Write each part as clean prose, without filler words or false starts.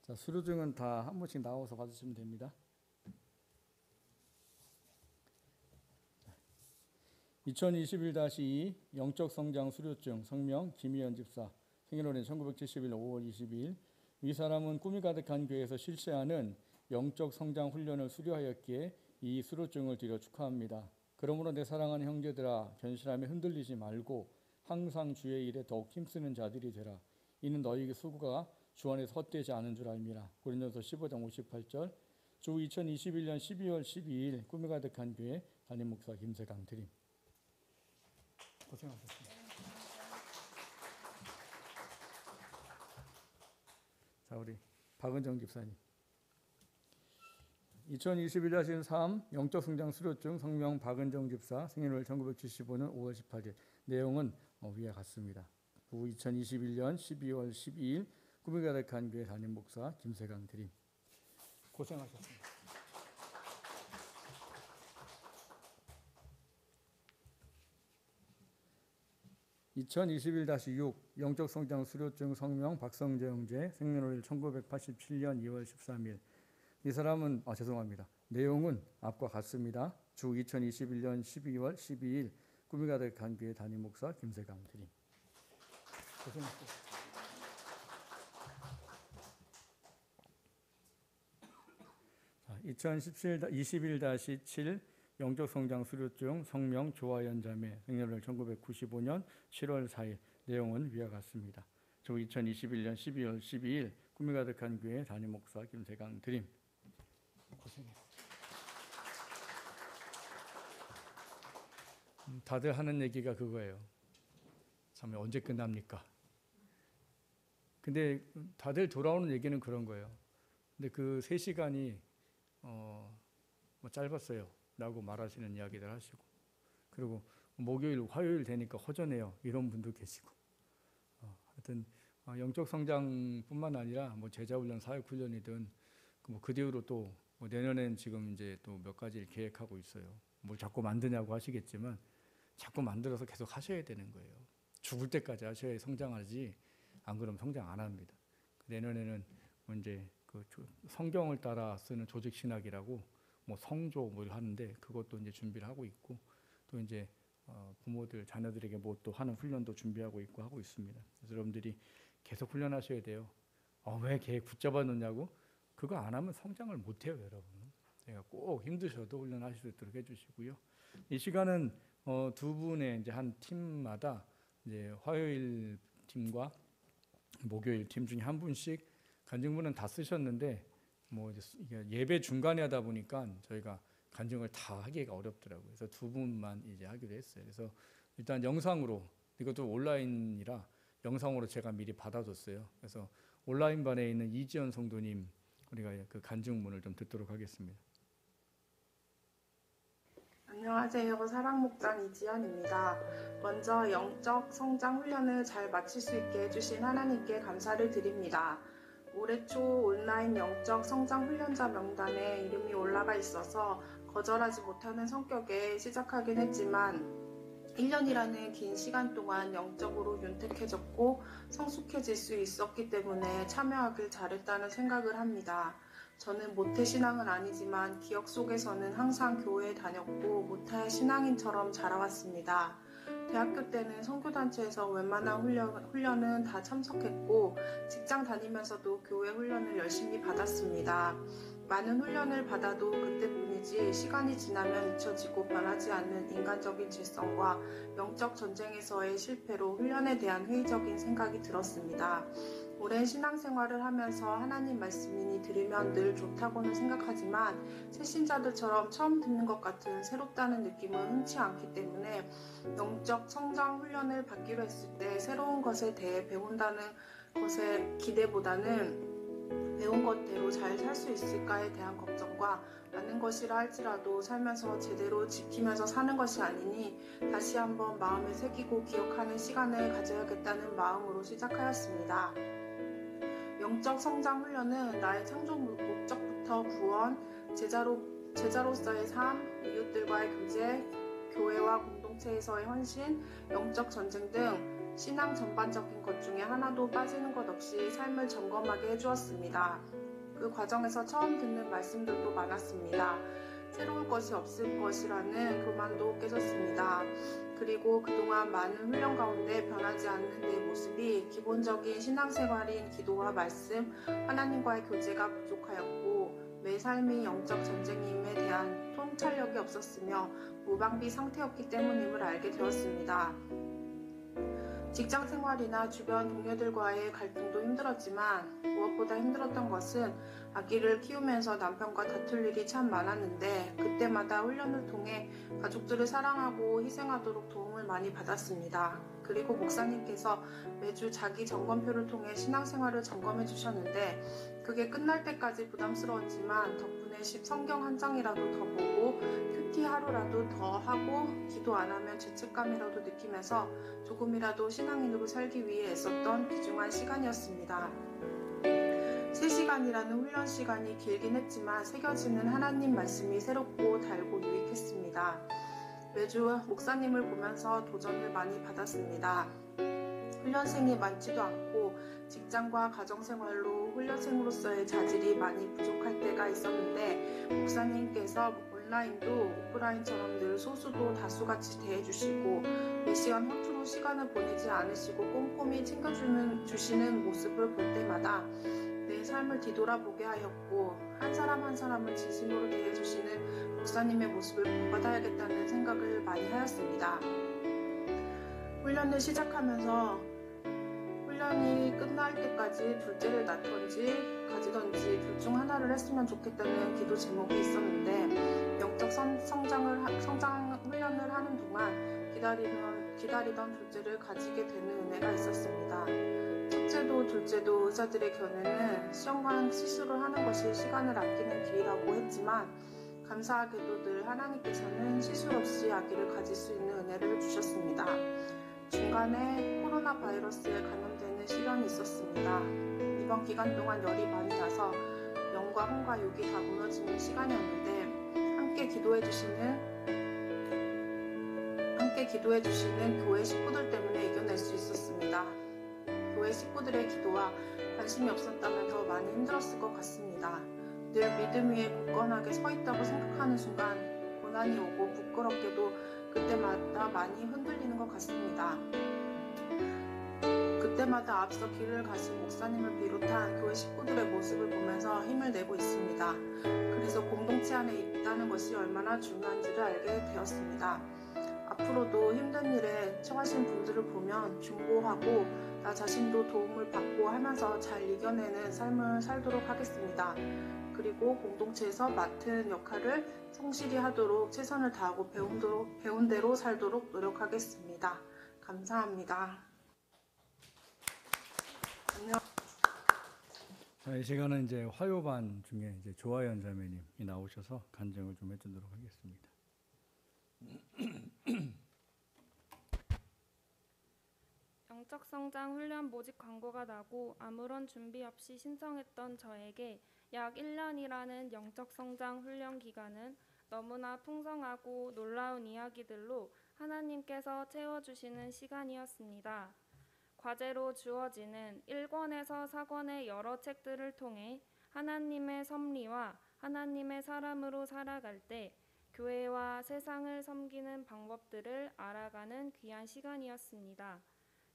자, 수료증은 다 한 번씩 나와서 받으시면 됩니다. 2021-2 영적성장 수료증 성명 김희연 집사 생일월일 1971 5월 22일. 이 사람은 꿈이 가득한 교회에서 실시하는 영적성장 훈련을 수료하였기에 이 수료증을 드려 축하합니다. 그러므로 내 사랑하는 형제들아, 견실함에 흔들리지 말고 항상 주의 일에 더욱 힘쓰는 자들이 되라. 이는 너희의 수고가 주 안에서 헛되지 않은 줄 알미라. 고린도서 15장 58절. 주 2021년 12월 12일 꿈이 가득한 교회 담임 목사 김세강 드림. 고생하셨습니다. 자, 우리 박은정 집사님. 2021-3 영적성장 수료증 성명 박은정 집사 생일월 1975년 5월 18일. 내용은 위와 같습니다. 후 2021년 12월 12일 꿈이 가득한 교회 담임 목사 김세강 드림. 고생하셨습니다. (2021-6) 영적성장 수료증 성명 박성재 형제 생년월일 1987년 2월 13일. 이 사람은 죄송합니다. 내용은 앞과 같습니다. 주 2021년 12월 12일 꿈이 가득한 교회 담임 목사 김세강 드림. 고생하셨습니다. 2021-7 영적성장 수료증 성명 조화연 자매 생년월 1995년 7월 4일. 내용은 위와 같습니다. 주 2021년 12월 12일 꿈이 가득한 교회 담임 목사 김세강 드림. 고생했습니다. 다들 하는 얘기가 그거예요. 참 언제 끝납니까? 근데 다들 돌아오는 얘기는 그런 거예요. 근데 그 3시간이 짧았어요 라고 말하시는 이야기들 하시고, 그리고 목요일 화요일 되니까 허전해요 이런 분도 계시고, 하여튼 영적 성장뿐만 아니라 제자훈련 사역훈련이든 그 뒤로 또 내년엔 지금 이제 또 몇 가지를 계획하고 있어요. 뭘 자꾸 만드냐고 하시겠지만 자꾸 만들어서 계속 하셔야 되는 거예요. 죽을 때까지 하셔야 성장하지, 안 그러면 성장 안 합니다. 내년에는 이제 그 성경을 따라 쓰는 조직신학이라고 성조 하는데 그것도 이제 준비를 하고 있고, 또 이제 부모들 자녀들에게 또 하는 훈련도 준비하고 있고 하고 있습니다. 그래서 여러분들이 계속 훈련하셔야 돼요. 왜 계획 붙잡아 놓냐고? 그거 안 하면 성장을 못 해요, 여러분. 제가 꼭 힘드셔도 훈련하실 수 있도록 해주시고요. 이 시간은 두 분의 이제 한 팀마다 이제 화요일 팀과 목요일 팀 중에 한 분씩, 간증문은 다 쓰셨는데 이제 예배 중간에 하다 보니까 저희가 간증을 다 하기가 어렵더라고요. 그래서 두 분만 이제 하기로 했어요. 그래서 일단 영상으로, 이것도 온라인이라 영상으로 제가 미리 받아줬어요. 그래서 온라인반에 있는 이지연 성도님, 우리가 그 간증문을 좀 듣도록 하겠습니다. 안녕하세요. 사랑목장 이지연입니다. 먼저 영적 성장 훈련을 잘 마칠 수 있게 해주신 하나님께 감사를 드립니다. 올해 초 온라인 영적 성장 훈련자 명단에 이름이 올라가 있어서 거절하지 못하는 성격에 시작하긴 했지만 1년이라는 긴 시간 동안 영적으로 윤택해졌고 성숙해질 수 있었기 때문에 참여하길 잘했다는 생각을 합니다. 저는 모태신앙은 아니지만 기억 속에서는 항상 교회에 다녔고 모태 신앙인처럼 자라왔습니다. 대학교 때는 선교단체에서 웬만한 훈련은 다 참석했고 직장 다니면서도 교회 훈련을 열심히 받았습니다. 많은 훈련을 받아도 그때뿐이지 시간이 지나면 잊혀지고 변하지 않는 인간적인 질성과 영적 전쟁에서의 실패로 훈련에 대한 회의적인 생각이 들었습니다. 오랜 신앙생활을 하면서 하나님 말씀이니 들으면 늘 좋다고는 생각하지만 새신자들처럼 처음 듣는 것 같은 새롭다는 느낌은 흔치 않기 때문에 영적 성장 훈련을 받기로 했을 때 새로운 것에 대해 배운다는 것의 기대보다는 배운 것대로 잘 살 수 있을까에 대한 걱정과 많은 것이라 할지라도 살면서 제대로 지키면서 사는 것이 아니니 다시 한번 마음에 새기고 기억하는 시간을 가져야겠다는 마음으로 시작하였습니다. 영적 성장 훈련은 나의 창조 목적부터 구원, 제자로서의 삶, 이웃들과의 교제, 교회와 공동체에서의 헌신, 영적 전쟁 등 신앙 전반적인 것 중에 하나도 빠지는 것 없이 삶을 점검하게 해주었습니다. 그 과정에서 처음 듣는 말씀들도 많았습니다. 새로울 것이 없을 것이라는 교만도 깨졌습니다. 그리고 그동안 많은 훈련 가운데 변하지 않는 내 모습이 기본적인 신앙생활인 기도와 말씀, 하나님과의 교제가 부족하였고 내 삶이 영적 전쟁임에 대한 통찰력이 없었으며 무방비 상태였기 때문임을 알게 되었습니다. 직장 생활이나 주변 동료들과의 갈등도 힘들었지만 무엇보다 힘들었던 것은 아기를 키우면서 남편과 다툴 일이 참 많았는데 그때마다 훈련을 통해 가족들을 사랑하고 희생하도록 도움을 많이 받았습니다. 그리고 목사님께서 매주 자기 점검표를 통해 신앙생활을 점검해 주셨는데 그게 끝날 때까지 부담스러웠지만 덕분에 성경 한 장이라도 더 보고 큐티 하루라도 더 하고 기도 안 하면 죄책감이라도 느끼면서 조금이라도 신앙인으로 살기 위해 애썼던 귀중한 시간이었습니다. 3시간이라는 훈련 시간이 길긴 했지만 새겨지는 하나님 말씀이 새롭고 달고 유익했습니다. 매주 목사님을 보면서 도전을 많이 받았습니다. 훈련생이 많지도 않고 직장과 가정생활로 훈련생으로서의 자질이 많이 부족할 때가 있었는데 목사님께서 온라인도 오프라인처럼 늘 소수도 다수같이 대해주시고 몇 시간 허투루 시간을 보내지 않으시고 꼼꼼히 챙겨주시는 모습을 볼 때마다 내 삶을 뒤돌아보게 하였고 한 사람 한 사람을 진심으로 대해주시는 목사님의 모습을 본받아야겠다는 생각을 많이 하였습니다. 훈련을 시작하면서 훈련이 끝날 때까지 둘째를 낳던지 가지던지 둘 중 하나를 했으면 좋겠다는 기도 제목이 있었는데 영적 성장 훈련을 하는 동안 기다리던 둘째를 가지게 되는 은혜가 있었습니다. 첫째도 둘째도 의사들의 견해는 시험관 시술을 하는 것이 시간을 아끼는 길이라고 했지만 감사하게도 늘 하나님께서는 시술 없이 아기를 가질 수 있는 은혜를 주셨습니다. 중간에 코로나 바이러스에 감염되는 시련이 있었습니다. 이번 기간 동안 열이 많이 나서 영과 혼과 육이 다 무너지는 시간이었는데 함께 기도해 주시는 교회 식구들 때문에 이겨낼 수 있었습니다. 교회 식구들의 기도와 관심이 없었다면 더 많이 힘들었을 것 같습니다. 늘 믿음 위에 굳건하게 서 있다고 생각하는 순간 고난이 오고 부끄럽게도 그때마다 많이 흔들리는 것 같습니다. 그때마다 앞서 길을 가신 목사님을 비롯한 교회 식구들의 모습을 보면서 힘을 내고 있습니다. 그래서 공동체 안에 있다는 것이 얼마나 중요한지를 알게 되었습니다. 앞으로도 힘든 일에 처하신 분들을 보면 중보하고 나 자신도 도움을 받고 하면서 잘 이겨내는 삶을 살도록 하겠습니다. 그리고 공동체에서 맡은 역할을 성실히 하도록 최선을 다하고 배운 대로 살도록 노력하겠습니다. 감사합니다. 안녕. 자, 이 시간은 이제 화요반 중에 이제 조아연 자매님이 나오셔서 간증을 좀 해주도록 하겠습니다. 영적 성장 훈련 모집 광고가 나고 아무런 준비 없이 신청했던 저에게 약 1년이라는 영적 성장 훈련 기간은 너무나 풍성하고 놀라운 이야기들로 하나님께서 채워주시는 시간이었습니다. 과제로 주어지는 1권에서 4권의 여러 책들을 통해 하나님의 섭리와 하나님의 사람으로 살아갈 때 교회와 세상을 섬기는 방법들을 알아가는 귀한 시간이었습니다.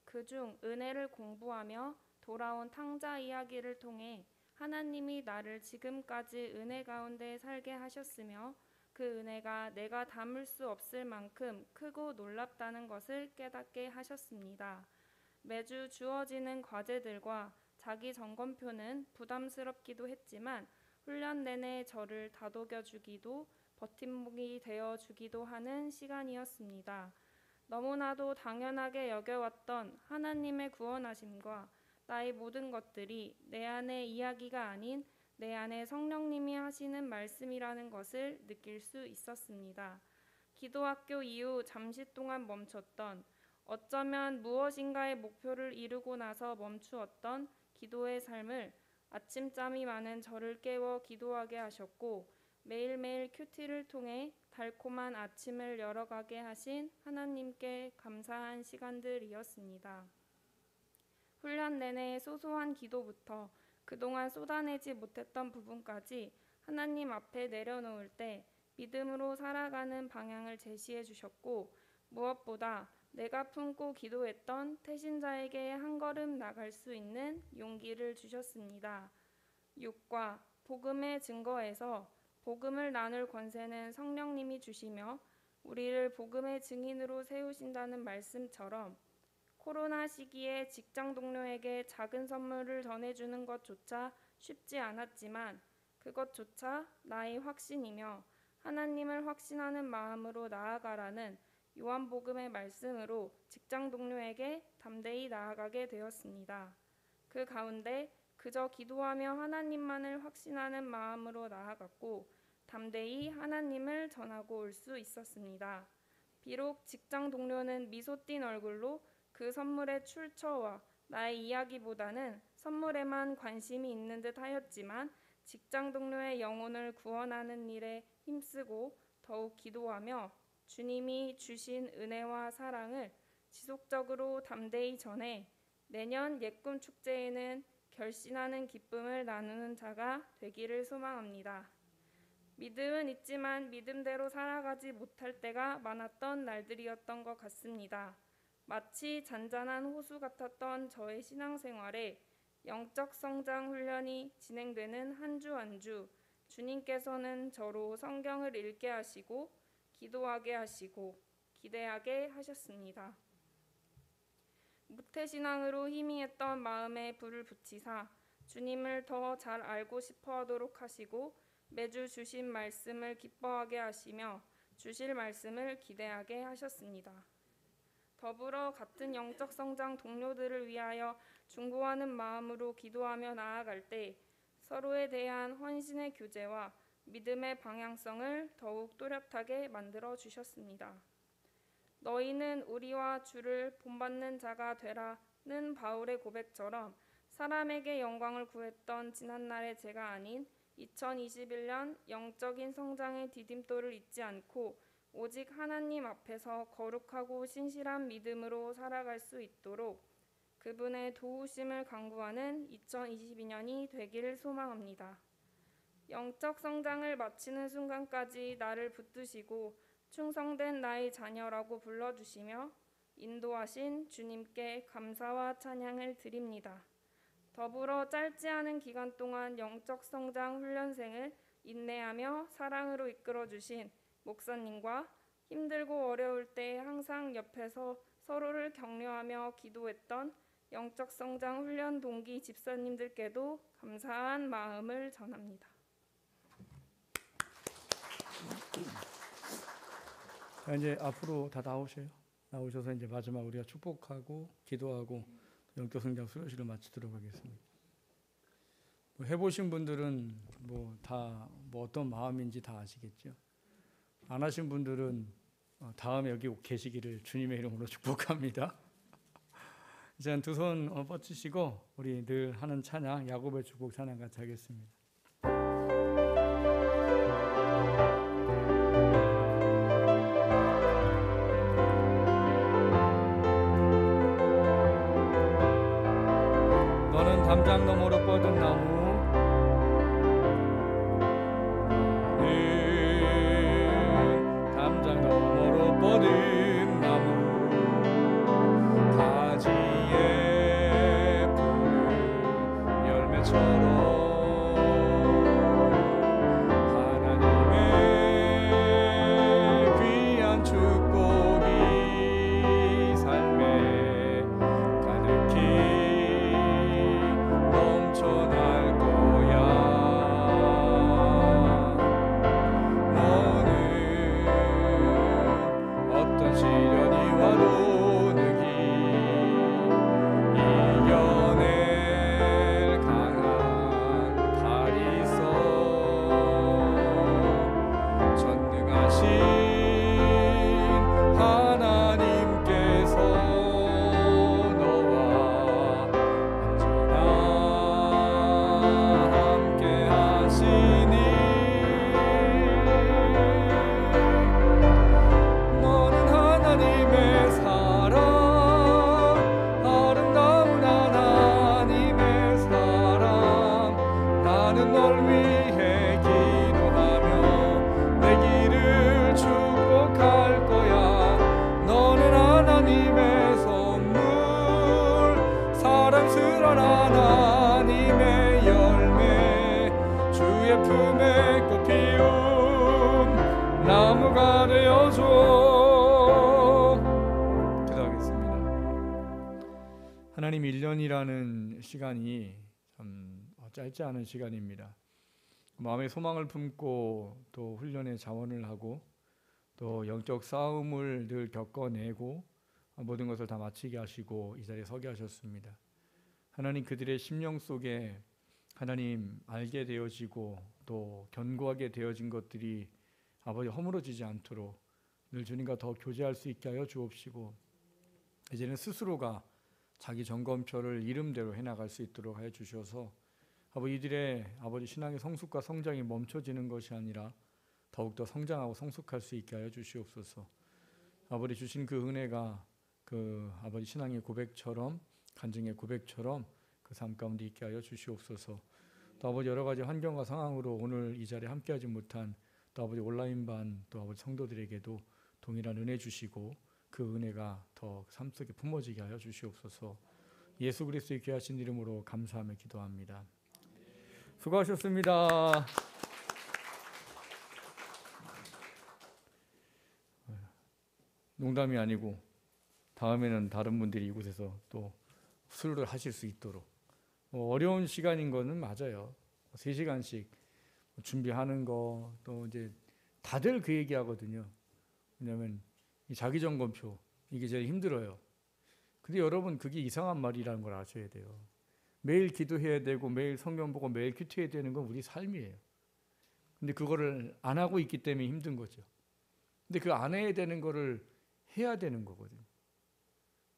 그중 은혜를 공부하며 돌아온 탕자 이야기를 통해 하나님이 나를 지금까지 은혜 가운데 살게 하셨으며 그 은혜가 내가 담을 수 없을 만큼 크고 놀랍다는 것을 깨닫게 하셨습니다. 매주 주어지는 과제들과 자기 점검표는 부담스럽기도 했지만 훈련 내내 저를 다독여주기도 버팀목이 되어주기도 하는 시간이었습니다. 너무나도 당연하게 여겨왔던 하나님의 구원하심과 나의 모든 것들이 내 안의 이야기가 아닌 내 안에 성령님이 하시는 말씀이라는 것을 느낄 수 있었습니다. 기도학교 이후 잠시 동안 멈췄던, 어쩌면 무엇인가의 목표를 이루고 나서 멈추었던 기도의 삶을 아침잠이 많은 저를 깨워 기도하게 하셨고 매일매일 큐티를 통해 달콤한 아침을 열어가게 하신 하나님께 감사한 시간들이었습니다. 훈련 내내 소소한 기도부터 그동안 쏟아내지 못했던 부분까지 하나님 앞에 내려놓을 때 믿음으로 살아가는 방향을 제시해 주셨고, 무엇보다 내가 품고 기도했던 태신자에게 한 걸음 나갈 수 있는 용기를 주셨습니다. 6과 복음의 증거에서 복음을 나눌 권세는 성령님이 주시며 우리를 복음의 증인으로 세우신다는 말씀처럼 코로나 시기에 직장 동료에게 작은 선물을 전해주는 것조차 쉽지 않았지만 그것조차 나의 확신이며 하나님을 확신하는 마음으로 나아가라는 요한복음의 말씀으로 직장 동료에게 담대히 나아가게 되었습니다. 그 가운데 그저 기도하며 하나님만을 확신하는 마음으로 나아갔고 담대히 하나님을 전하고 올 수 있었습니다. 비록 직장 동료는 미소 띤 얼굴로 그 선물의 출처와 나의 이야기보다는 선물에만 관심이 있는 듯 하였지만 직장 동료의 영혼을 구원하는 일에 힘쓰고 더욱 기도하며 주님이 주신 은혜와 사랑을 지속적으로 담대히 전해 내년 예꿈 축제에는 결신하는 기쁨을 나누는 자가 되기를 소망합니다. 믿음은 있지만 믿음대로 살아가지 못할 때가 많았던 날들이었던 것 같습니다. 마치 잔잔한 호수 같았던 저의 신앙생활에 영적 성장 훈련이 진행되는 한 주 한 주 주님께서는 저로 성경을 읽게 하시고 기도하게 하시고 기대하게 하셨습니다. 무태신앙으로 희미했던 마음에 불을 붙이사 주님을 더 잘 알고 싶어 하도록 하시고 매주 주신 말씀을 기뻐하게 하시며 주실 말씀을 기대하게 하셨습니다. 더불어 같은 영적 성장 동료들을 위하여 중보하는 마음으로 기도하며 나아갈 때 서로에 대한 헌신의 교제와 믿음의 방향성을 더욱 또렷하게 만들어 주셨습니다. 너희는 우리와 주를 본받는 자가 되라는 바울의 고백처럼 사람에게 영광을 구했던 지난날의 제가 아닌 2021년 영적인 성장의 디딤돌을 잊지 않고 오직 하나님 앞에서 거룩하고 신실한 믿음으로 살아갈 수 있도록 그분의 도우심을 간구하는 2022년이 되기를 소망합니다. 영적 성장을 마치는 순간까지 나를 붙드시고 충성된 나의 자녀라고 불러주시며 인도하신 주님께 감사와 찬양을 드립니다. 더불어 짧지 않은 기간 동안 영적 성장 훈련생을 인내하며 사랑으로 이끌어주신 목사님과 힘들고 어려울 때 항상 옆에서 서로를 격려하며 기도했던 영적 성장 훈련 동기 집사님들께도 감사한 마음을 전합니다. 자, 이제 앞으로 다 나오셔요. 나오셔서 이제 마지막 우리가 축복하고 기도하고 영적 성장 수료식을 마치도록 하겠습니다. 해보신 분들은 다 어떤 마음인지 다 아시겠죠. 안 하신 분들은 다음에 여기 계시기를 주님의 이름으로 축복합니다. 이제 두 손 뻗치시고 우리 늘 하는 찬양 야곱의 축복 찬양 같이 하겠습니다. 너는 담장 너머로 뻗은 나무 담장 너머로 뻗은 나무 가지에 푸른 열매처럼 너를 위해 기도하며 내 길을 축복할 거야. 너는 하나님의 선물, 사랑스러운 하나님의 열매, 주의 품에 꽃 피운 나무가 되어줘. 기도하겠습니다. 하나님, 1년이라는 시간이 참 짧지 않은 시간입니다. 마음의 소망을 품고 또 훈련의 자원을 하고 또 영적 싸움을 늘 겪어내고 모든 것을 다 마치게 하시고 이 자리에 서게 하셨습니다. 하나님, 그들의 심령 속에 하나님 알게 되어지고 또 견고하게 되어진 것들이 아버지 허물어지지 않도록 늘 주님과 더 교제할 수 있게 하여 주옵시고, 이제는 스스로가 자기 점검표를 이름대로 해나갈 수 있도록 하여 주셔서 아버지, 이들의 아버지 신앙의 성숙과 성장이 멈춰지는 것이 아니라 더욱더 성장하고 성숙할 수 있게 하여 주시옵소서. 아버지, 주신 그 은혜가 그 아버지 신앙의 고백처럼, 간증의 고백처럼 그 삶 가운데 있게 하여 주시옵소서. 또 아버지, 여러 가지 환경과 상황으로 오늘 이 자리에 함께하지 못한 또 아버지 온라인반 또 아버지 성도들에게도 동일한 은혜 주시고 그 은혜가 더 삶 속에 품어지게 하여 주시옵소서. 예수 그리스도의 귀하신 이름으로 감사하며 기도합니다. 수고하셨습니다. 농담이 아니고 다음에는 다른 분들이 이곳에서 또 술을 하실 수 있도록, 어려운 시간인 거는 맞아요. 3시간씩 준비하는 거, 또 이제 다들 그 얘기 하거든요. 왜냐하면 이 자기 점검표, 이게 제일 힘들어요. 근데 여러분, 그게 이상한 말이라는 걸 아셔야 돼요. 매일 기도해야 되고 매일 성경 보고 매일 큐티해야 되는 건 우리 삶이에요. 근데 그거를 안 하고 있기 때문에 힘든 거죠. 근데 그 안 해야 되는 거를 해야 되는 거거든요.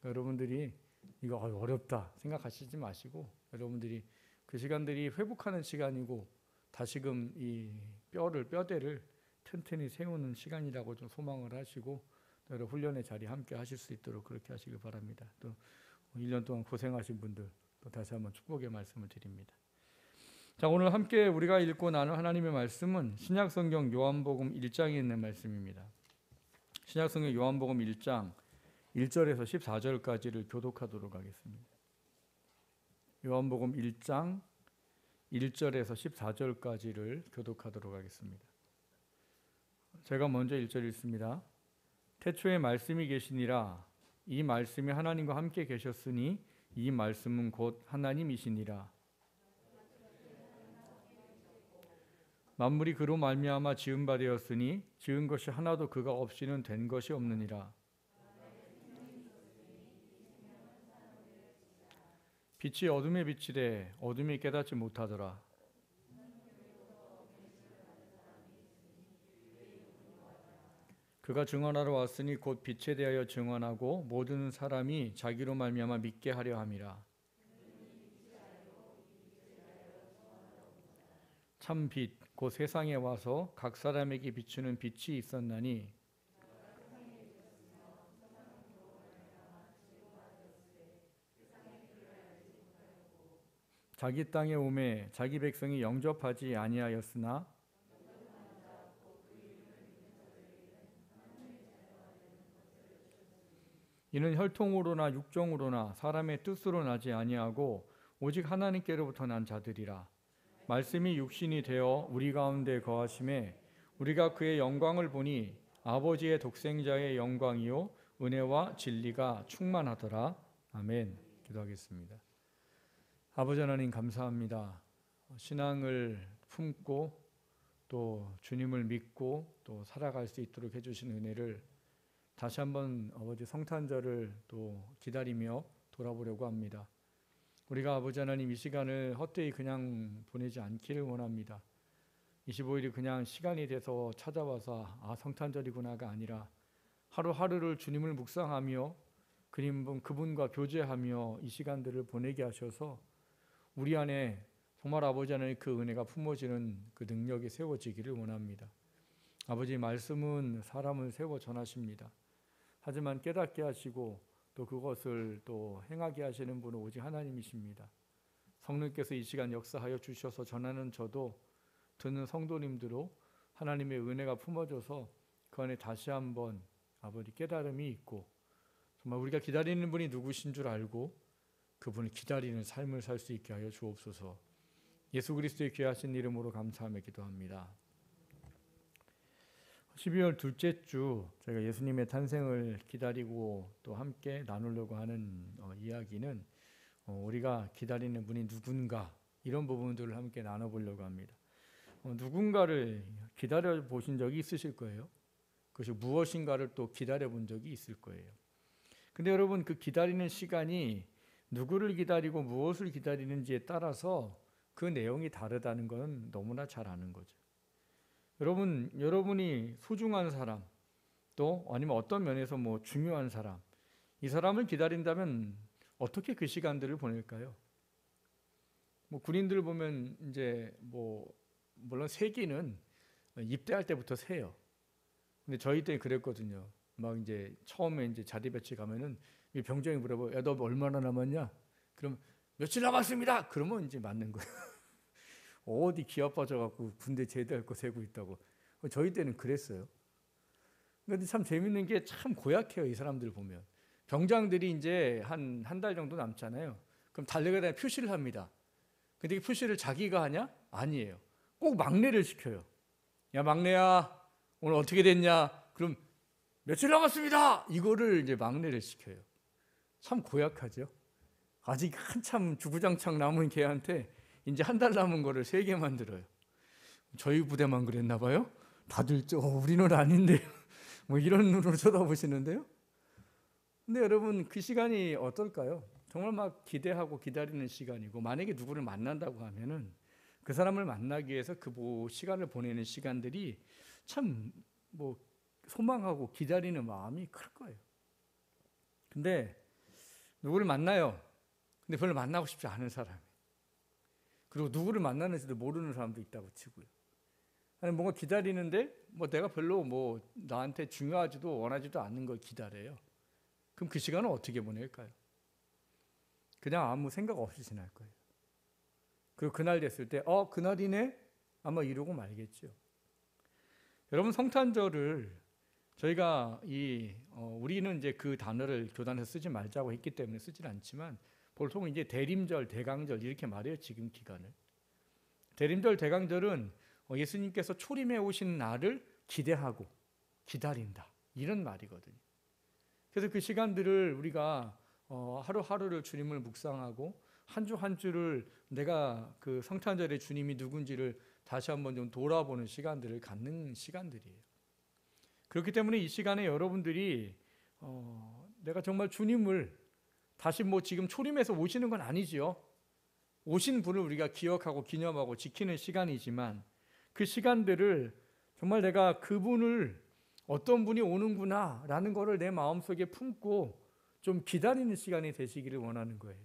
그러니까 여러분들이 이거 어렵다 생각하시지 마시고, 여러분들이 그 시간들이 회복하는 시간이고 다시금 이 뼈대를 튼튼히 세우는 시간이라고 좀 소망을 하시고, 여러 훈련의 자리 함께 하실 수 있도록 그렇게 하시길 바랍니다. 또 1년 동안 고생하신 분들 또 다시 한번 축복의 말씀을 드립니다. 자, 오늘 함께 우리가 읽고 나눈 하나님의 말씀은 신약성경 요한복음 1장에 있는 말씀입니다. 신약성경 요한복음 1장 1절에서 14절까지를 교독하도록 하겠습니다. 요한복음 1장 1절에서 14절까지를 교독하도록 하겠습니다. 제가 먼저 1절 읽습니다. 태초에 말씀이 계시니라. 이 말씀이 하나님과 함께 계셨으니 이 말씀은 곧 하나님이시니라. 만물이 그로 말미암아 지은 바 되었으니 지은 것이 하나도 그가 없이는 된 것이 없느니라. 빛이 어둠에 비치되 어둠이 깨닫지 못하더라. 그가 증언하러 왔으니 곧 빛에 대하여 증언하고 모든 사람이 자기로 말미암아 믿게 하려 함이라. 참 빛 곧 세상에 와서 각 사람에게 비추는 빛이 있었나니 자기 땅에 오매 자기 백성이 영접하지 아니하였으나 이는 혈통으로나 육정으로나 사람의 뜻으로 나지 아니하고 오직 하나님께로부터 난 자들이라. 말씀이 육신이 되어 우리 가운데 거하심에 우리가 그의 영광을 보니 아버지의 독생자의 영광이요 은혜와 진리가 충만하더라. 아멘. 기도하겠습니다. 아버지 하나님, 감사합니다. 신앙을 품고 또 주님을 믿고 또 살아갈 수 있도록 해주신 은혜를 다시 한번 아버지 성탄절을 또 기다리며 돌아보려고 합니다. 우리가 아버지 하나님 이 시간을 헛되이 그냥 보내지 않기를 원합니다. 25일이 그냥 시간이 돼서 찾아와서 성탄절이구나가 아니라 하루하루를 주님을 묵상하며 그분과 교제하며 이 시간들을 보내게 하셔서 우리 안에 정말 아버지 하나님 그 은혜가 품어지는 그 능력이 세워지기를 원합니다. 아버지, 말씀은 사람을 세워 전하십니다. 하지만 깨닫게 하시고 또 그것을 또 행하게 하시는 분은 오직 하나님이십니다. 성령께서 이 시간 역사하여 주셔서 전하는 저도 듣는 성도님들로 하나님의 은혜가 품어져서 그 안에 다시 한번 아버지 깨달음이 있고 정말 우리가 기다리는 분이 누구신 줄 알고 그분을 기다리는 삶을 살 수 있게 하여 주옵소서. 예수 그리스도의 귀하신 이름으로 감사하며 기도합니다. 12월 둘째 주 저희가 예수님의 탄생을 기다리고 또 함께 나누려고 하는 이야기는 우리가 기다리는 분이 누군가 이런 부분들을 함께 나눠보려고 합니다. 누군가를 기다려 보신 적이 있으실 거예요. 그것이 무엇인가를 또 기다려 본 적이 있을 거예요. 근데 여러분 그 기다리는 시간이 누구를 기다리고 무엇을 기다리는지에 따라서 그 내용이 다르다는 건 너무나 잘 아는 거죠. 여러분이 소중한 사람 또 아니면 어떤 면에서 뭐 중요한 사람 이 사람을 기다린다면 어떻게 그 시간들을 보낼까요? 뭐 군인들 보면 이제 뭐 물론 세기는 입대할 때부터 세요. 근데 저희 때 그랬거든요. 막 이제 처음에 이제 자리 배치 가면은 병장이 물어봐요. 야, 너 얼마나 남았냐? 그럼 며칠 남았습니다. 그러면 이제 맞는 거예요. 어디 기 아파져갖고 군대 제대할 거 세고 있다고. 저희 때는 그랬어요. 근데 참 재밌는 게 참 고약해요. 이 사람들 보면. 병장들이 이제 한 달 정도 남잖아요. 그럼 달력에다 표시를 합니다. 근데 이 표시를 자기가 하냐? 아니에요. 꼭 막내를 시켜요. 야, 막내야, 오늘 어떻게 됐냐? 그럼 며칠 남았습니다. 이거를 이제 막내를 시켜요. 참 고약하죠. 아직 한참 주구장창 남은 걔한테 이제 한 달 남은 거를 3개 만들어요. 저희 부대만 그랬나 봐요. 다들 우리는 아닌데요. 뭐 이런 눈으로 쳐다보시는데요. 근데 여러분 그 시간이 어떨까요? 정말 막 기대하고 기다리는 시간이고 만약에 누구를 만난다고 하면은 그 사람을 만나기 위해서 그 시간을 보내는 시간들이 참 뭐 소망하고 기다리는 마음이 클 거예요. 근데 누구를 만나요. 근데 별로 만나고 싶지 않은 사람이. 그리고 누구를 만나는지도 모르는 사람도 있다고 치고요. 아니 뭔가 기다리는데 뭐 내가 별로 뭐 나한테 중요하지도 원하지도 않는 걸 기다려요. 그럼 그 시간을 어떻게 보낼까요? 그냥 아무 생각 없이 지날 거예요. 그리고 그날 됐을 때 그날이네? 아마 이러고 말겠죠. 여러분 성탄절을 저희가 우리는 이제 그 단어를 교단에서 쓰지 말자고 했기 때문에 쓰질 않지만 보통 이제 대림절, 대강절 이렇게 말해요. 지금 기간을. 대림절, 대강절은 예수님께서 초림해 오신 날을 기대하고 기다린다 이런 말이거든요. 그래서 그 시간들을 우리가 하루하루를 주님을 묵상하고 한 주 한 주를 내가 그 성탄절의 주님이 누군지를 다시 한번 좀 돌아보는 시간들을 갖는 시간들이에요. 그렇기 때문에 이 시간에 여러분들이 내가 정말 주님을 다시 뭐 지금 초림해서 오시는 건 아니지요. 오신 분을 우리가 기억하고 기념하고 지키는 시간이지만 그 시간들을 정말 내가 그분을 어떤 분이 오는구나 라는 거를 내 마음속에 품고 좀 기다리는 시간이 되시기를 원하는 거예요.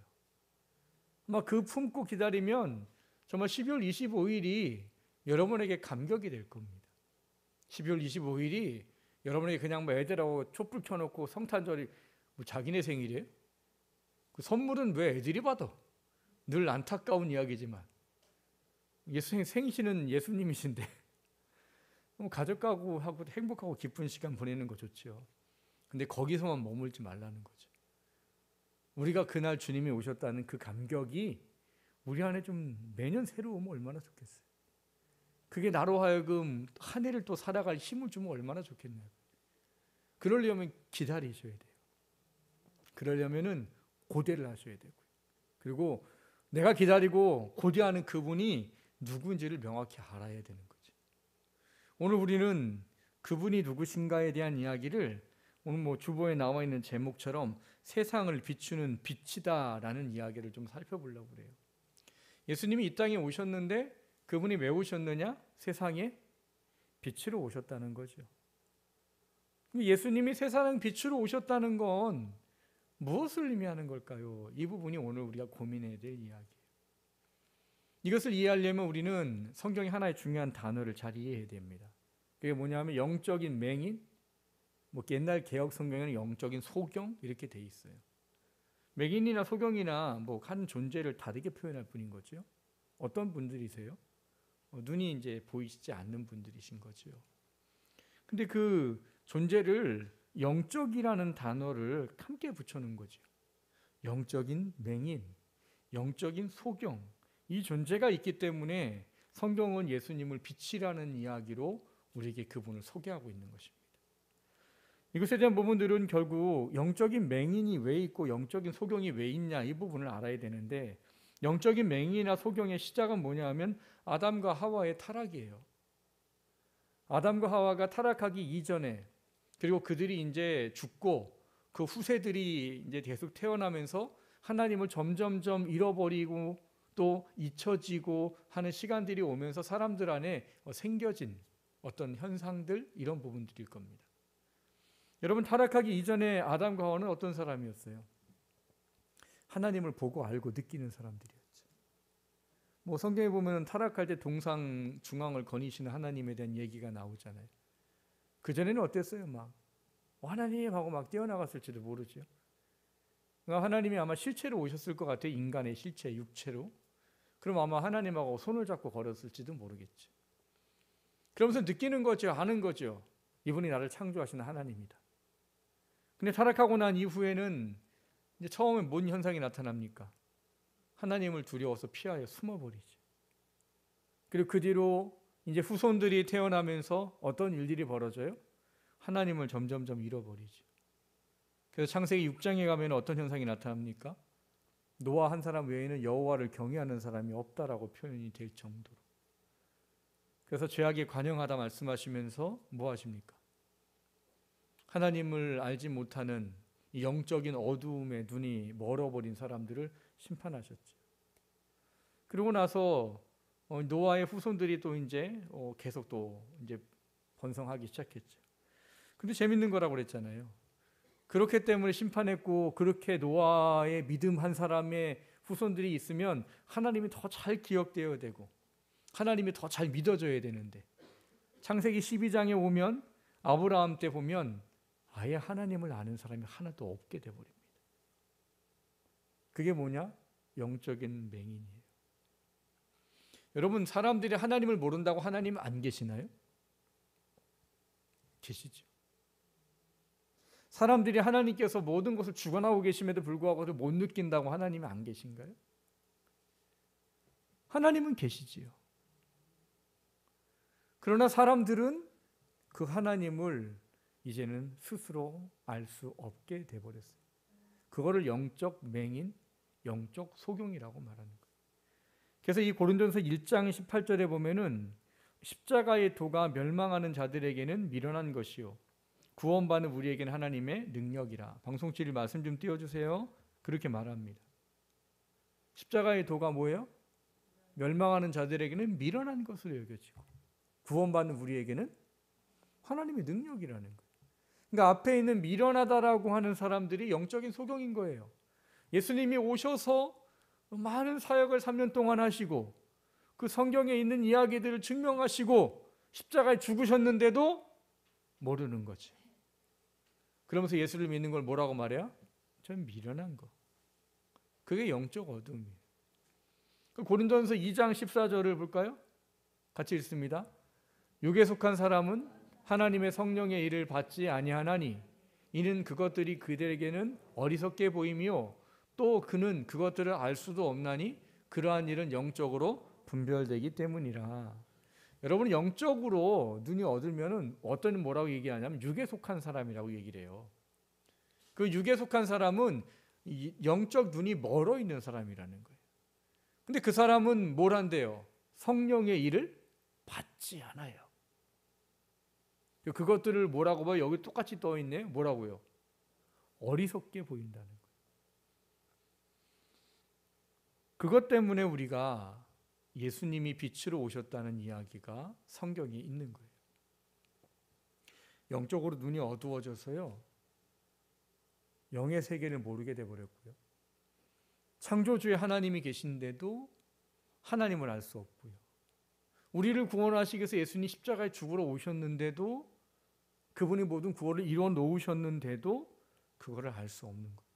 아마 그 품고 기다리면 정말 12월 25일이 여러분에게 감격이 될 겁니다. 12월 25일이 여러분에게 그냥 뭐 애들하고 촛불 켜놓고 성탄절이 뭐 자기네 생일이에요? 그 선물은 왜 애들이 받아? 늘 안타까운 이야기지만 예수님 생신은 예수님이신데 가족하고 하고 행복하고 기쁜 시간 보내는 거 좋죠. 근데 거기서만 머물지 말라는 거죠. 우리가 그날 주님이 오셨다는 그 감격이 우리 안에 좀 매년 새로 오면 얼마나 좋겠어요. 그게 나로 하여금 한 해를 또 살아갈 힘을 주면 얼마나 좋겠나요. 그러려면 기다리셔야 돼요. 그러려면은 고대를 하셔야 되고요. 그리고 내가 기다리고 고대하는 그분이 누구인지를 명확히 알아야 되는 거죠. 오늘 우리는 그분이 누구신가에 대한 이야기를 오늘 뭐 주보에 나와 있는 제목처럼 세상을 비추는 빛이다라는 이야기를 좀 살펴보려고 그래요. 예수님이 이 땅에 오셨는데 그분이 왜 오셨느냐? 세상에 빛으로 오셨다는 거죠. 예수님이 세상 빛으로 오셨다는 건 무엇을 의미하는 걸까요? 이 부분이 오늘 우리가 고민해야 될 이야기예요. 이것을 이해하려면 우리는 성경의 하나의 중요한 단어를 잘 이해해야 됩니다. 그게 뭐냐면 영적인 맹인, 뭐 옛날 개혁 성경에는 영적인 소경 이렇게 돼 있어요. 맹인이나 소경이나 뭐 한 존재를 다르게 표현할 뿐인 거죠. 어떤 분들이세요? 눈이 이제 보이지 않는 분들이신 거죠. 근데 그 존재를 영적이라는 단어를 함께 붙여놓은 거죠. 영적인 맹인, 영적인 소경, 이 존재가 있기 때문에 성경은 예수님을 빛이라는 이야기로 우리에게 그분을 소개하고 있는 것입니다. 이것에 대한 부분들은 결국 영적인 맹인이 왜 있고 영적인 소경이 왜 있냐, 이 부분을 알아야 되는데, 영적인 맹인이나 소경의 시작은 뭐냐 하면 아담과 하와의 타락이에요. 아담과 하와가 타락하기 이전에, 그리고 그들이 이제 죽고 그 후세들이 이제 계속 태어나면서 하나님을 점점점 잃어버리고 또 잊혀지고 하는 시간들이 오면서 사람들 안에 생겨진 어떤 현상들, 이런 부분들일 겁니다. 여러분, 타락하기 이전에 아담과 하와는 어떤 사람이었어요? 하나님을 보고 알고 느끼는 사람들이었죠. 뭐 성경에 보면 타락할 때 동상 중앙을 거니시는 하나님에 대한 얘기가 나오잖아요. 그전에는 어땠어요? 막 하나님 하고 막 뛰어나갔을지도 모르죠. 그러니까 하나님이 아마 실체로 오셨을 것 같아요. 인간의 실체, 육체로. 그럼 아마 하나님하고 손을 잡고 걸었을지도 모르겠죠. 그러면서 느끼는 거죠. 아는 거죠. 이분이 나를 창조하시는 하나님이다. 근데 타락하고 난 이후에는 이제 처음에 뭔 현상이 나타납니까? 하나님을 두려워서 피하여 숨어버리죠. 그리고 그 뒤로 이제 후손들이 태어나면서 어떤 일들이 벌어져요? 하나님을 점점점 잃어버리죠. 그래서 창세기 6장에 가면 어떤 현상이 나타납니까? 노아 한 사람 외에는 여호와를 경외하는 사람이 없다라고 표현이 될 정도로. 그래서 죄악에 관영하다 말씀하시면서 뭐 하십니까? 하나님을 알지 못하는 이 영적인 어두움에 눈이 멀어버린 사람들을 심판하셨죠. 그러고 나서 노아의 후손들이 또 이제 계속 또 이제 번성하기 시작했죠. 근데 재밌는 거라고 그랬잖아요. 그렇기 때문에 심판했고, 그렇게 노아의 믿음 한 사람의 후손들이 있으면 하나님이 더 잘 기억되어야 되고 하나님이 더 잘 믿어져야 되는데, 창세기 12장에 오면 아브라함 때 보면 아예 하나님을 아는 사람이 하나도 없게 돼버립니다. 그게 뭐냐? 영적인 맹인이에요. 여러분, 사람들이 하나님을 모른다고 하나님 안 계시나요? 계시죠. 사람들이 하나님께서 모든 것을 주관하고 계심에도 불구하고 못 느낀다고 하나님이 안 계신가요? 하나님은 계시지요. 그러나 사람들은 그 하나님을 이제는 스스로 알 수 없게 돼버렸어요. 그거를 영적 맹인, 영적 소경이라고 말하는 거예요. 그래서 이 고린도전서 1장 18절에 보면은 십자가의 도가 멸망하는 자들에게는 미련한 것이요 구원받는 우리에게는 하나님의 능력이라. 방송치를 말씀 좀 띄워주세요. 그렇게 말합니다. 십자가의 도가 뭐예요? 멸망하는 자들에게는 미련한 것으로 여겨지고 구원받는 우리에게는 하나님의 능력이라는 거예요. 그러니까 앞에 있는 미련하다라고 하는 사람들이 영적인 소경인 거예요. 예수님이 오셔서 많은 사역을 3년 동안 하시고 그 성경에 있는 이야기들을 증명하시고 십자가에 죽으셨는데도 모르는 거지. 그러면서 예수를 믿는 걸 뭐라고 말해요? 전 미련한 거. 그게 영적 어둠이에요. 고린도전서 2장 14절을 볼까요? 같이 읽습니다. 육에 속한 사람은 하나님의 성령의 일을 받지 아니하나니 이는 그것들이 그들에게는 어리석게 보이며 또 그는 그것들을 알 수도 없나니 그러한 일은 영적으로 분별되기 때문이라. 여러분, 영적으로 눈이 어두면은 어떤 뭐라고 얘기하냐면 육에 속한 사람이라고 얘기를 해요. 그 육에 속한 사람은 영적 눈이 멀어 있는 사람이라는 거예요. 근데 그 사람은 뭘 한대요? 성령의 일을 받지 않아요. 그것들을 뭐라고 봐요? 여기 똑같이 떠 있네요. 뭐라고요? 어리석게 보인다는 거예요. 그것 때문에 우리가 예수님이 빛으로 오셨다는 이야기가 성경에 있는 거예요. 영적으로 눈이 어두워져서요, 영의 세계를 모르게 돼버렸고요. 창조주의 하나님이 계신데도 하나님을 알 수 없고요. 우리를 구원하시기 위해서 예수님이 십자가에 죽으러 오셨는데도, 그분이 모든 구원을 이루어 놓으셨는데도 그거를 알 수 없는 거예요.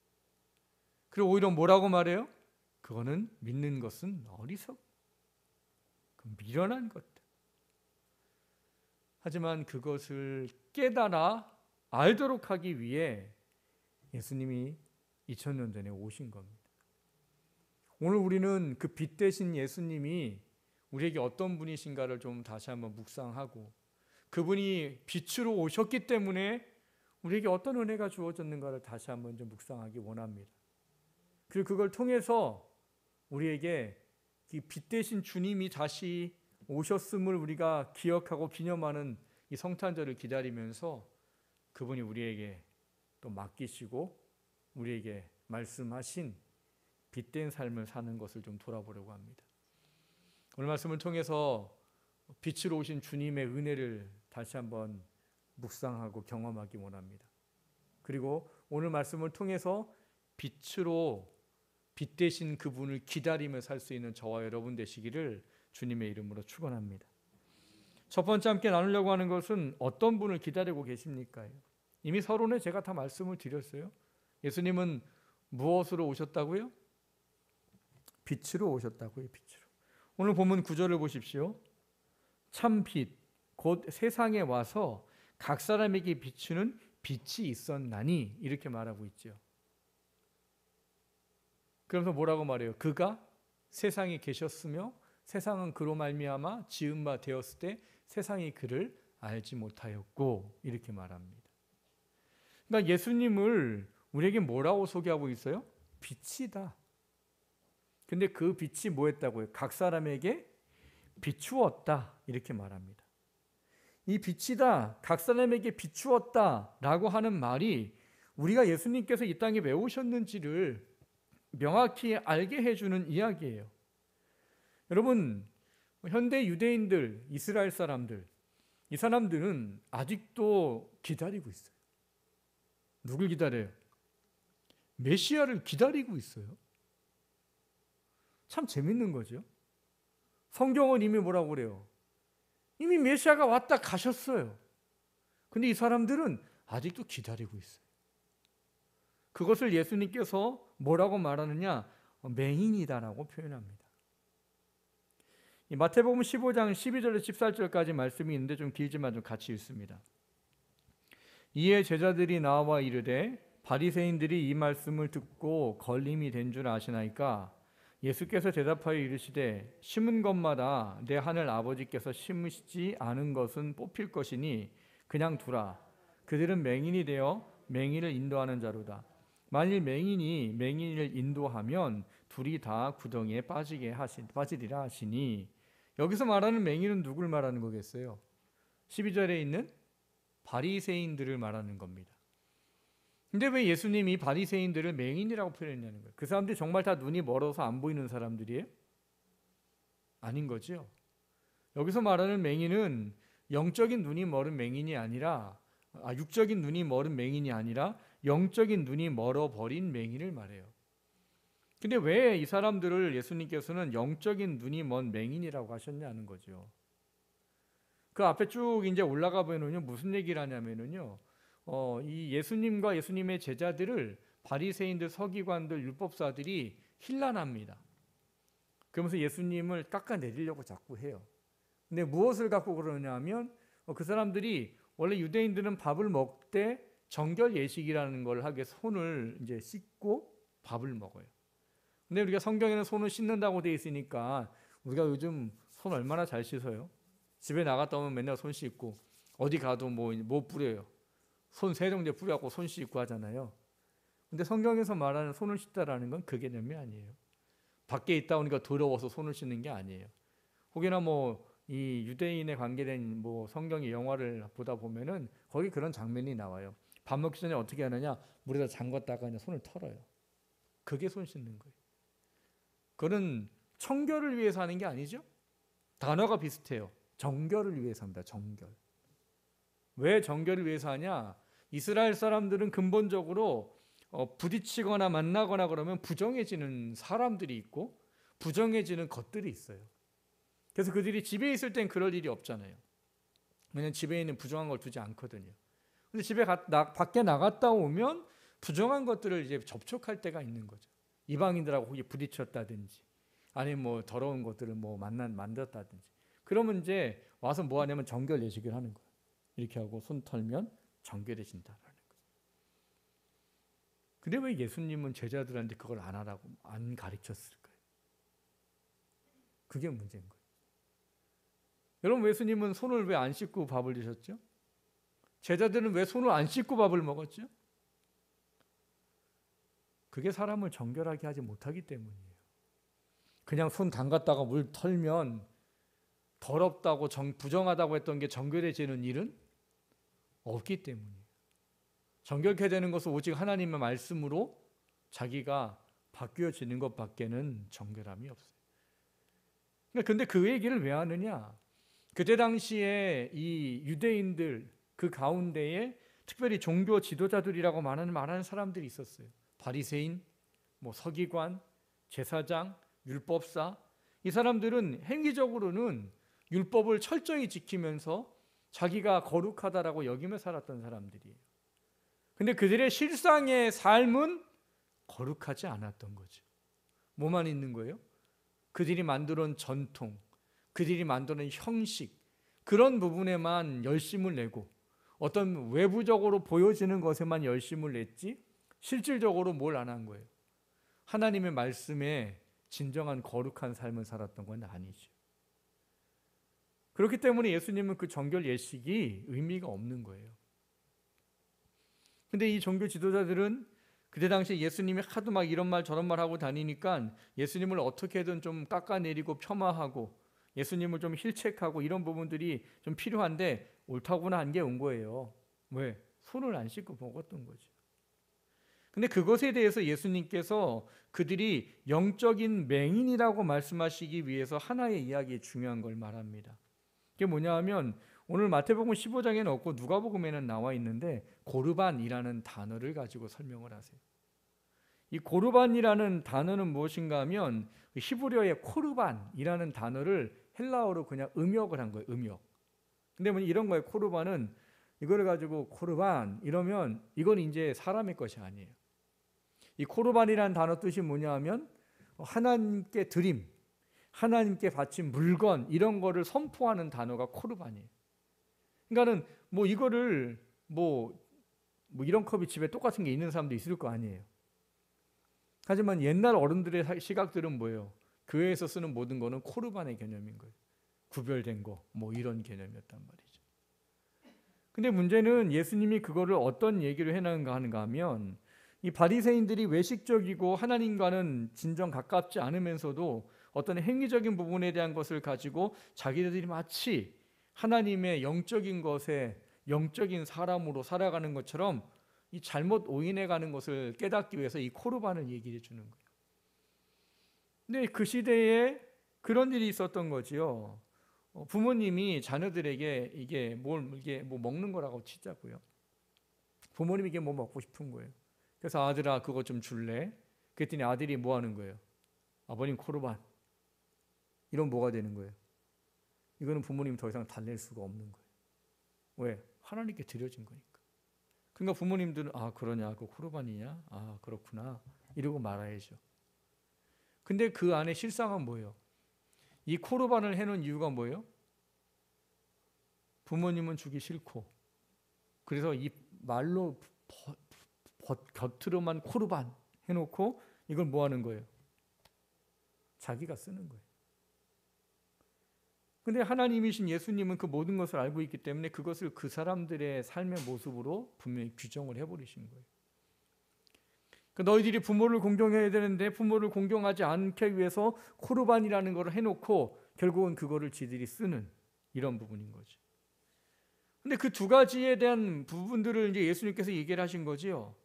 그리고 오히려 뭐라고 말해요? 그거는 믿는 것은 어리석, 미련한 것들. 하지만 그것을 깨달아 알도록 하기 위해 예수님이 2000년 전에 오신 겁니다. 오늘 우리는 그 빛 대신 예수님이 우리에게 어떤 분이신가를 좀 다시 한번 묵상하고, 그분이 빛으로 오셨기 때문에 우리에게 어떤 은혜가 주어졌는가를 다시 한번 좀 묵상하기 원합니다. 그리고 그걸 통해서 우리에게 이 빛 대신 주님이 다시 오셨음을 우리가 기억하고 기념하는 이 성탄절을 기다리면서 그분이 우리에게 또 맡기시고 우리에게 말씀하신 빛된 삶을 사는 것을 좀 돌아보려고 합니다. 오늘 말씀을 통해서 빛으로 오신 주님의 은혜를 다시 한번 묵상하고 경험하기 원합니다. 그리고 오늘 말씀을 통해서 빛으로 빛 대신 그분을 기다리며 살 수 있는 저와 여러분 되시기를 주님의 이름으로 축원합니다. 첫 번째 함께 나누려고 하는 것은 어떤 분을 기다리고 계십니까? 이미 서론에 제가 다 말씀을 드렸어요. 예수님은 무엇으로 오셨다고요? 빛으로 오셨다고요. 빛으로. 오늘 본문 9절을 보십시오. 참 빛, 곧 세상에 와서 각 사람에게 비추는 빛이 있었나니, 이렇게 말하고 있죠. 그러면서 뭐라고 말해요? 그가 세상에 계셨으며 세상은 그로 말미암아 지은 바 되었을 때 세상이 그를 알지 못하였고, 이렇게 말합니다. 그러니까 예수님을 우리에게 뭐라고 소개하고 있어요? 빛이다. 근데 그 빛이 뭐였다고요? 각 사람에게 비추었다, 이렇게 말합니다. 이 빛이다, 각 사람에게 비추었다 라고 하는 말이 우리가 예수님께서 이 땅에 왜 오셨는지를 명확히 알게 해주는 이야기예요. 여러분, 현대 유대인들, 이스라엘 사람들, 이 사람들은 아직도 기다리고 있어요. 누굴 기다려요? 메시아를 기다리고 있어요. 참 재밌는 거죠. 성경은 이미 뭐라고 그래요? 이미 메시아가 왔다 가셨어요. 근데 이 사람들은 아직도 기다리고 있어요. 그것을 예수님께서 뭐라고 말하느냐? 맹인이다라고 표현합니다. 이 마태복음 15장 12절에서 14절까지 말씀이 있는데 좀 길지만 좀 같이 읽습니다. 이에 제자들이 나와 이르되 바리새인들이 이 말씀을 듣고 걸림이 된 줄 아시나이까? 예수께서 대답하여 이르시되 심은 것마다 내 하늘 아버지께서 심으시지 않은 것은 뽑힐 것이니 그냥 두라. 그들은 맹인이 되어 맹인을 인도하는 자로다. 만일 맹인이 맹인을 인도하면 둘이 다 구덩이에 빠지리라 하시니, 여기서 말하는 맹인은 누굴 말하는 거겠어요? 12절에 있는 바리새인들을 말하는 겁니다. 근데 왜 예수님이 바리새인들을 맹인이라고 표현했냐는 거예요. 그 사람들이 정말 다 눈이 멀어서 안 보이는 사람들이에요? 아닌 거죠. 여기서 말하는 맹인은 영적인 눈이 멀은 맹인이 아니라, 육적인 눈이 멀은 맹인이 아니라 영적인 눈이 멀어버린 맹인을 말해요. 근데 왜 이 사람들을 예수님께서는 영적인 눈이 먼 맹인이라고 하셨냐는 거죠. 그 앞에 쭉 이제 올라가 보면요, 무슨 얘기를 하냐면요, 이 예수님과 예수님의 제자들을 바리새인들, 서기관들, 율법사들이 힐난합니다. 그러면서 예수님을 깎아내리려고 자꾸 해요. 근데 무엇을 갖고 그러냐면, 그 사람들이 원래 유대인들은 밥을 먹되 정결 예식이라는 걸 하기 위해서 손을 이제 씻고 밥을 먹어요. 근데 우리가 성경에는 손을 씻는다고 되어 있으니까 우리가 요즘 손 얼마나 잘 씻어요? 집에 나갔다 오면 맨날 손 씻고, 어디 가도 뭐 뿌려요. 손 세정제 뿌려갖고 손 씻고 하잖아요. 근데 성경에서 말하는 손을 씻다라는 건 그 개념이 아니에요. 밖에 있다 오니까 더러워서 손을 씻는 게 아니에요. 혹여나 이 유대인에 관계된 성경의 영화를 보다 보면은 거기 그런 장면이 나와요. 밥 먹기 전에 어떻게 하느냐? 물에다 잠갔다가 그냥 손을 털어요. 그게 손 씻는 거예요. 그거는 청결을 위해서 하는 게 아니죠? 단어가 비슷해요. 정결을 위해서 합니다. 정결. 왜 정결을 위해서 하냐? 이스라엘 사람들은 근본적으로 부딪히거나 만나거나 그러면 부정해지는 사람들이 있고 부정해지는 것들이 있어요. 그래서 그들이 집에 있을 땐 그럴 일이 없잖아요. 왜냐하면 집에 있는 부정한 걸 두지 않거든요. 근데 밖에 나갔다 오면 부정한 것들을 이제 접촉할 때가 있는 거죠. 이방인들하고 혹시 부딪혔다든지, 아니면 더러운 것들을 만졌다든지. 그러면 이제 와서 뭐 하냐면 정결 예식을 하는 거예요. 이렇게 하고 손 털면 정결해진다라는 거예요. 근데 왜 예수님은 제자들한테 그걸 안 하라고 안 가르쳤을까요? 그게 문제인 거예요. 여러분, 예수님은 손을 왜 안 씻고 밥을 드셨죠? 제자들은 왜 손을 안 씻고 밥을 먹었죠? 그게 사람을 정결하게 하지 못하기 때문이에요. 그냥 손 담갔다가 물 털면 더럽다고 부정하다고 했던 게 정결해지는 일은 없기 때문이에요. 정결케 되는 것은 오직 하나님의 말씀으로 자기가 바뀌어지는 것밖에는 정결함이 없어요. 근데 그 얘기를 왜 하느냐? 그때 당시에 이 유대인들 그 가운데에 특별히 종교 지도자들이라고 말하는 사람들이 있었어요. 바리새인, 서기관, 제사장, 율법사. 이 사람들은 행위적으로는 율법을 철저히 지키면서 자기가 거룩하다라고 여기며 살았던 사람들이에요. 근데 그들의 실상의 삶은 거룩하지 않았던 거죠. 뭐만 있는 거예요? 그들이 만들어온 전통, 그들이 만드는 형식, 그런 부분에만 열심을 내고 어떤 외부적으로 보여지는 것에만 열심을 냈지 실질적으로 뭘 안 한 거예요. 하나님의 말씀에 진정한 거룩한 삶을 살았던 건 아니죠. 그렇기 때문에 예수님은 그 정결 예식이 의미가 없는 거예요. 근데 이 종교 지도자들은 그때 당시에 예수님이 하도 막 이런 말 저런 말 하고 다니니까 예수님을 어떻게든 좀 깎아내리고 폄하하고 예수님을 좀 힐책하고 이런 부분들이 좀 필요한데 옳다고나 한 게 온 거예요. 왜? 손을 안 씻고 먹었던 거죠. 근데 그것에 대해서 예수님께서 그들이 영적인 맹인이라고 말씀하시기 위해서 하나의 이야기에 중요한 걸 말합니다. 그게 뭐냐 하면 오늘 마태복음 15장에는 없고 누가복음에는 나와 있는데 고르반이라는 단어를 가지고 설명을 하세요. 이 고르반이라는 단어는 무엇인가 하면 히브리어의 코르반이라는 단어를 헬라어로 그냥 음역을 한 거예요. 음역. 근데 뭐 이런 거예요. 코르반은 이거를 가지고 코르반 이러면 이건 이제 사람의 것이 아니에요. 이 코르반이라는 단어 뜻이 뭐냐 하면 하나님께 드림, 하나님께 바친 물건 이런 거를 선포하는 단어가 코르반이에요. 그러니까는 뭐 이거를 뭐 이런 컵이 집에 똑같은 게 있는 사람도 있을 거 아니에요. 하지만 옛날 어른들의 시각들은 뭐예요? 교회에서 쓰는 모든 거는 코르반의 개념인 거예요. 구별된 거, 뭐 이런 개념이었단 말이죠. 근데 문제는 예수님이 그거를 어떤 얘기를 해나가는가 하면 이 바리새인들이 외식적이고 하나님과는 진정 가깝지 않으면서도 어떤 행위적인 부분에 대한 것을 가지고 자기들이 마치 하나님의 영적인 것에 영적인 사람으로 살아가는 것처럼 이 잘못 오인해가는 것을 깨닫기 위해서 이 코르반을 얘기해 주는 거예요. 근데 그 시대에 그런 일이 있었던 거지요. 부모님이 자녀들에게 이게 뭐 먹는 거라고 치자고요. 부모님이 이게 뭐 먹고 싶은 거예요. 그래서 아들아 그거 좀 줄래? 그랬더니 아들이 뭐 하는 거예요? 아버님 코르반. 이런 뭐가 되는 거예요? 이거는 부모님 더 이상 달랠 수가 없는 거예요. 왜? 하나님께 드려진 거니까. 그러니까 부모님들은 아 그러냐? 그 코르반이냐? 아 그렇구나. 이러고 말아야죠. 근데 그 안에 실상은 뭐예요? 이 코르반을 해놓은 이유가 뭐예요? 부모님은 주기 싫고 그래서 이 말로 겉으로만 코르반 해놓고 이걸 뭐 하는 거예요? 자기가 쓰는 거예요. 근데 하나님이신 예수님은 그 모든 것을 알고 있기 때문에 그것을 그 사람들의 삶의 모습으로 분명히 규정을 해버리신 거예요. 너희들이 부모를 공경해야 되는데 부모를 공경하지 않게 위해서 코르반이라는 걸 해놓고 결국은 그거를 지들이 쓰는 이런 부분인 거죠. 근데 그 두 가지에 대한 부분들을 이제 예수님께서 얘기를 하신 거지요.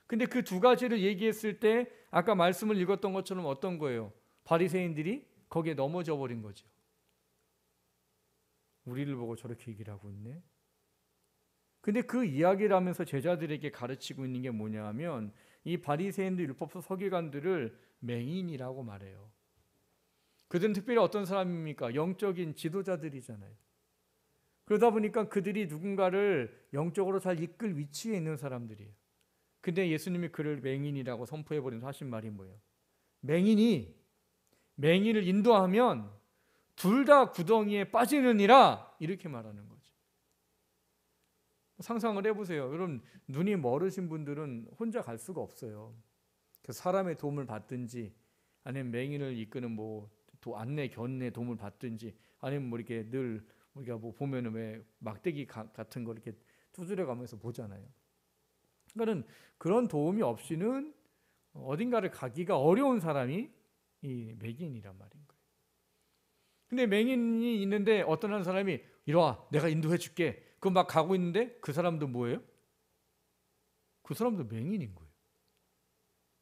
근데 그 두 가지를 얘기했을 때 아까 말씀을 읽었던 것처럼 어떤 거예요? 바리새인들이 거기에 넘어져 버린 거죠. 우리를 보고 저렇게 얘기를 하고 있네. 근데 그 이야기를 하면서 제자들에게 가르치고 있는 게 뭐냐 하면 이 바리새인들 율법서 서기관들을 맹인이라고 말해요. 그들은 특별히 어떤 사람입니까? 영적인 지도자들이잖아요. 그러다 보니까 그들이 누군가를 영적으로 잘 이끌 위치에 있는 사람들이에요. 근데 예수님이 그를 맹인이라고 선포해버리면서 하신 말이 뭐예요? 맹인을 인도하면 둘 다 구덩이에 빠지느니라 이렇게 말하는 거죠. 상상을 해보세요. 여러분, 눈이 멀으신 분들은 혼자 갈 수가 없어요. 그 사람의 도움을 받든지, 아니면 맹인을 이끄는 안내 견내 도움을 받든지, 아니면 이렇게 늘 우리가 보면은 왜 막대기 같은 거 이렇게 두드려 가면서 보잖아요. 그러니까는 그런 도움이 없이는 어딘가를 가기가 어려운 사람이 이 맹인이란 말인 거예요. 근데 맹인이 있는데 어떤 한 사람이 이리 와, 내가 인도해 줄게. 그럼 막 가고 있는데 그 사람도 뭐예요? 그 사람도 맹인인 거예요.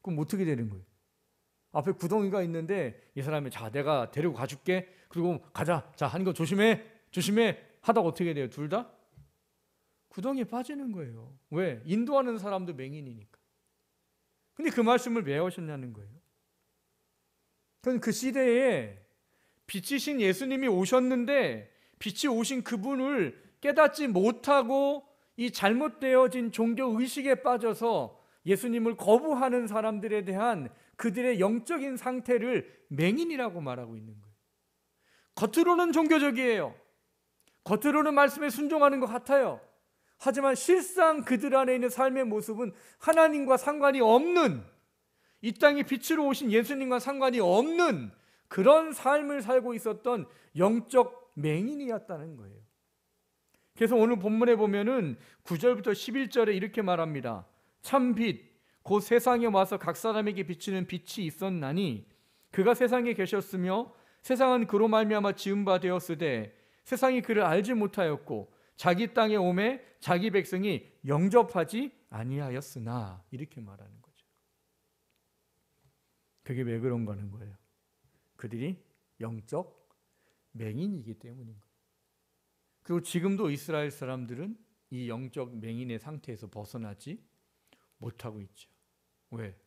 그럼 어떻게 되는 거예요? 앞에 구덩이가 있는데 이 사람이 자, 내가 데리고 가줄게. 그리고 가자. 자, 하는 거 조심해. 조심해. 하다가 어떻게 돼요? 둘 다 구덩이에 빠지는 거예요. 왜? 인도하는 사람도 맹인이니까. 근데 그 말씀을 왜 하셨냐는 거예요. 그건 그 시대에 빛이신 예수님이 오셨는데 빛이 오신 그분을 깨닫지 못하고 이 잘못되어진 종교 의식에 빠져서 예수님을 거부하는 사람들에 대한 그들의 영적인 상태를 맹인이라고 말하고 있는 거예요. 겉으로는 종교적이에요. 겉으로는 말씀에 순종하는 것 같아요. 하지만 실상 그들 안에 있는 삶의 모습은 하나님과 상관이 없는, 이 땅에 빛으로 오신 예수님과 상관이 없는 그런 삶을 살고 있었던 영적 맹인이었다는 거예요. 그래서 오늘 본문에 보면은 9절부터 11절에 이렇게 말합니다. 참 빛, 곧 세상에 와서 각 사람에게 비치는 빛이 있었나니 그가 세상에 계셨으며 세상은 그로 말미암아 지은 바 되었으되 세상이 그를 알지 못하였고 자기 땅에 오매 자기 백성이 영접하지 아니하였으나, 이렇게 말하는 거죠. 그게 왜 그런가 하는 거예요. 그들이 영적 맹인이기 때문인 거예요. 그리고 지금도 이스라엘 사람들은 이 영적 맹인의 상태에서 벗어나지 못하고 있죠. 왜?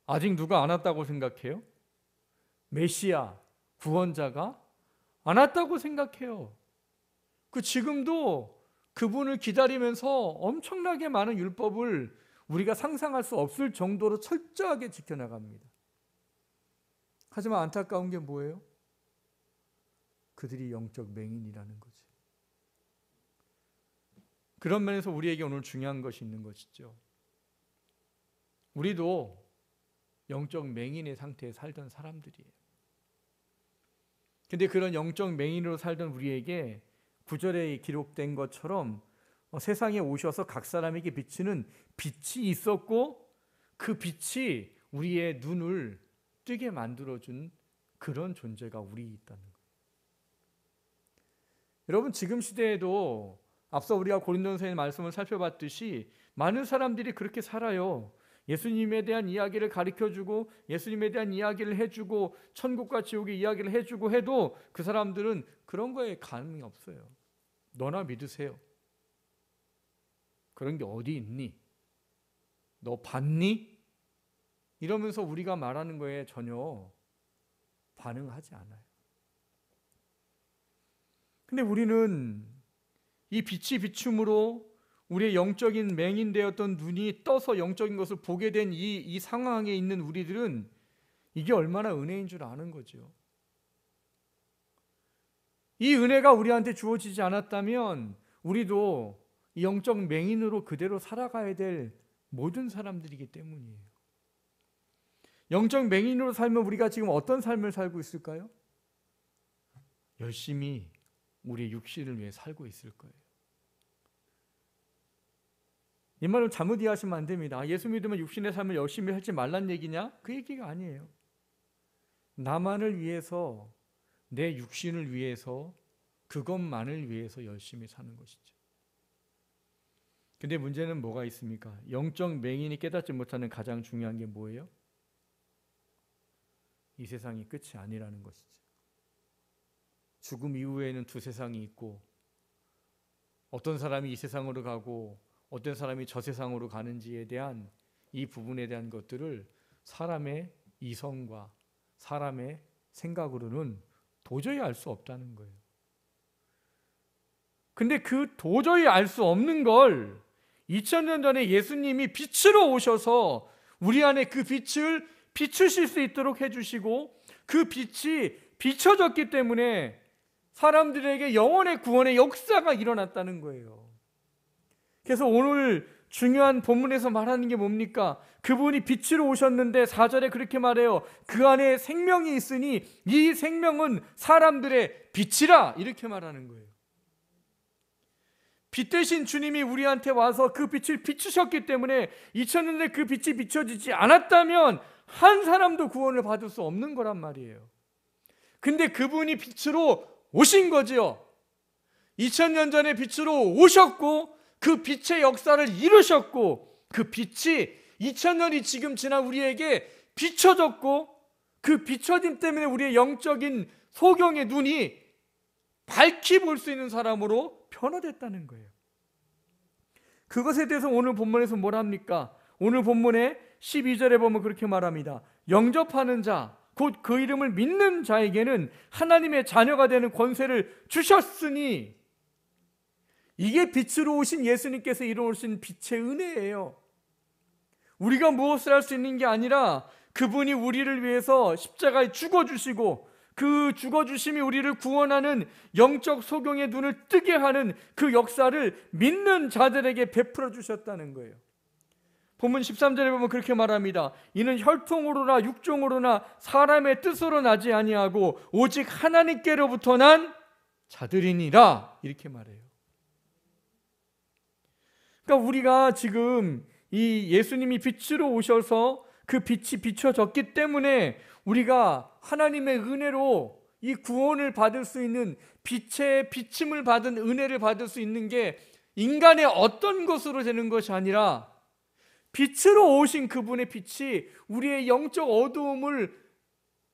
아직 누가 안 왔다고 생각해요? 메시아, 구원자가 안 왔다고 생각해요. 지금도 그분을 기다리면서 엄청나게 많은 율법을 우리가 상상할 수 없을 정도로 철저하게 지켜나갑니다. 하지만 안타까운 게 뭐예요? 그들이 영적 맹인이라는 거죠. 그런 면에서 우리에게 오늘 중요한 것이 있는 것이죠. 우리도 영적 맹인의 상태에 살던 사람들이에요. 근데 그런 영적 맹인으로 살던 우리에게 9절에 기록된 것처럼 세상에 오셔서 각 사람에게 비치는 빛이 있었고 그 빛이 우리의 눈을 뜨게 만들어준 그런 존재가 우리 있다는 거예요. 여러분, 지금 시대에도 앞서 우리가 고린도서의 말씀을 살펴봤듯이 많은 사람들이 그렇게 살아요. 예수님에 대한 이야기를 가르쳐주고 예수님에 대한 이야기를 해주고 천국과 지옥의 이야기를 해주고 해도 그 사람들은 그런 거에 감이 없어요. 너나 믿으세요. 그런 게 어디 있니? 너 봤니? 이러면서 우리가 말하는 거에 전혀 반응하지 않아요. 근데 우리는 이 빛이 비춤으로 우리의 영적인 맹인되었던 눈이 떠서 영적인 것을 보게 된 이 상황에 있는 우리들은 이게 얼마나 은혜인 줄 아는 거죠. 이 은혜가 우리한테 주어지지 않았다면 우리도 이 영적 맹인으로 그대로 살아가야 될 모든 사람들이기 때문이에요. 영적 맹인으로 살면 우리가 지금 어떤 삶을 살고 있을까요? 열심히 우리의 육신을 위해 살고 있을 거예요. 이 말을 잘못 이해하시면 안 됩니다. 예수 믿으면 육신의 삶을 열심히 하지 말란 얘기냐? 그 얘기가 아니에요. 나만을 위해서, 내 육신을 위해서, 그것만을 위해서 열심히 사는 것이죠. 근데 문제는 뭐가 있습니까? 영적 맹인이 깨닫지 못하는 가장 중요한 게 뭐예요? 이 세상이 끝이 아니라는 것이죠. 죽음 이후에는 두 세상이 있고 어떤 사람이 이 세상으로 가고 어떤 사람이 저 세상으로 가는지에 대한 이 부분에 대한 것들을 사람의 이성과 사람의 생각으로는 도저히 알 수 없다는 거예요. 근데 그 도저히 알 수 없는 걸 2000년 전에 예수님이 빛으로 오셔서 우리 안에 그 빛을 비추실 수 있도록 해주시고 그 빛이 비춰졌기 때문에 사람들에게 영원의 구원의 역사가 일어났다는 거예요. 그래서 오늘 중요한 본문에서 말하는 게 뭡니까? 그분이 빛으로 오셨는데 4절에 그렇게 말해요. 그 안에 생명이 있으니 이 생명은 사람들의 빛이라, 이렇게 말하는 거예요. 빛 대신 주님이 우리한테 와서 그 빛을 비추셨기 때문에 2000년 전에 그 빛이 비춰지지 않았다면 한 사람도 구원을 받을 수 없는 거란 말이에요. 근데 그분이 빛으로 오신 거지요. 2000년 전에 빛으로 오셨고 그 빛의 역사를 이루셨고 그 빛이 2000년이 지금 지난 우리에게 비춰졌고 그 비춰짐 때문에 우리의 영적인 소경의 눈이 밝히 볼 수 있는 사람으로 변화됐다는 거예요. 그것에 대해서 오늘 본문에서 뭘 합니까? 오늘 본문에 12절에 보면 그렇게 말합니다. 영접하는 자, 곧 그 이름을 믿는 자에게는 하나님의 자녀가 되는 권세를 주셨으니, 이게 빛으로 오신 예수님께서 이루어진 빛의 은혜예요. 우리가 무엇을 할 수 있는 게 아니라 그분이 우리를 위해서 십자가에 죽어주시고 그 죽어주심이 우리를 구원하는 영적 소경의 눈을 뜨게 하는 그 역사를 믿는 자들에게 베풀어 주셨다는 거예요. 본문 13절에 보면 그렇게 말합니다. 이는 혈통으로나 육종으로나 사람의 뜻으로 나지 아니하고 오직 하나님께로부터 난 자들이니라, 이렇게 말해요. 그러니까 우리가 지금 이 예수님이 빛으로 오셔서 그 빛이 비춰졌기 때문에 우리가 하나님의 은혜로 이 구원을 받을 수 있는, 빛의 비침을 받은 은혜를 받을 수 있는 게 인간의 어떤 것으로 되는 것이 아니라 빛으로 오신 그분의 빛이 우리의 영적 어두움을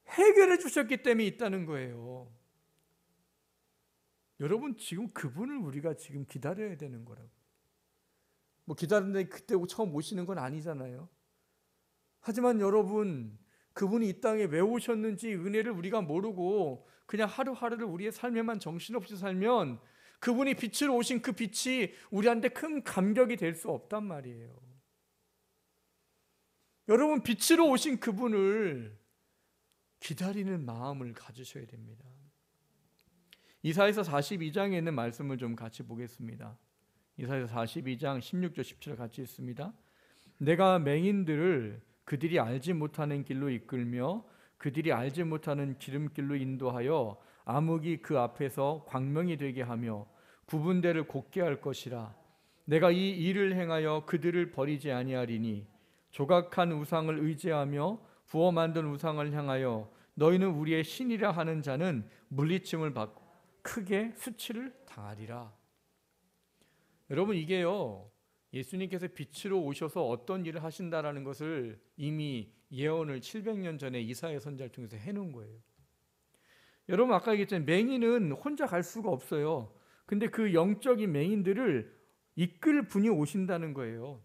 해결해 주셨기 때문에 있다는 거예요. 여러분, 지금 그분을 우리가 지금 기다려야 되는 거라고. 뭐 기다리는데 그때 처음 오시는 건 아니잖아요. 하지만 여러분, 그분이 이 땅에 왜 오셨는지 은혜를 우리가 모르고 그냥 하루하루를 우리의 삶에만 정신없이 살면 그분이 빛으로 오신 그 빛이 우리한테 큰 감격이 될 수 없단 말이에요. 여러분, 빛으로 오신 그분을 기다리는 마음을 가지셔야 됩니다. 이사야서 42장에 있는 말씀을 좀 같이 보겠습니다. 이사야서 42장 16절 17절 같이 읽습니다. 내가 맹인들을 그들이 알지 못하는 길로 이끌며 그들이 알지 못하는 기름길로 인도하여 암흑이 그 앞에서 광명이 되게 하며 구분대를 곱게 할 것이라. 내가 이 일을 행하여 그들을 버리지 아니하리니 조각한 우상을 의지하며 부어 만든 우상을 향하여 너희는 우리의 신이라 하는 자는 물리침을 받고 크게 수치를 당하리라. 여러분, 이게요, 예수님께서 빛으로 오셔서 어떤 일을 하신다라는 것을 이미 예언을 700년 전에 이사야 선지자를 통해서 해놓은 거예요. 여러분, 아까 얘기했잖아요. 맹인은 혼자 갈 수가 없어요. 근데 그 영적인 맹인들을 이끌 분이 오신다는 거예요.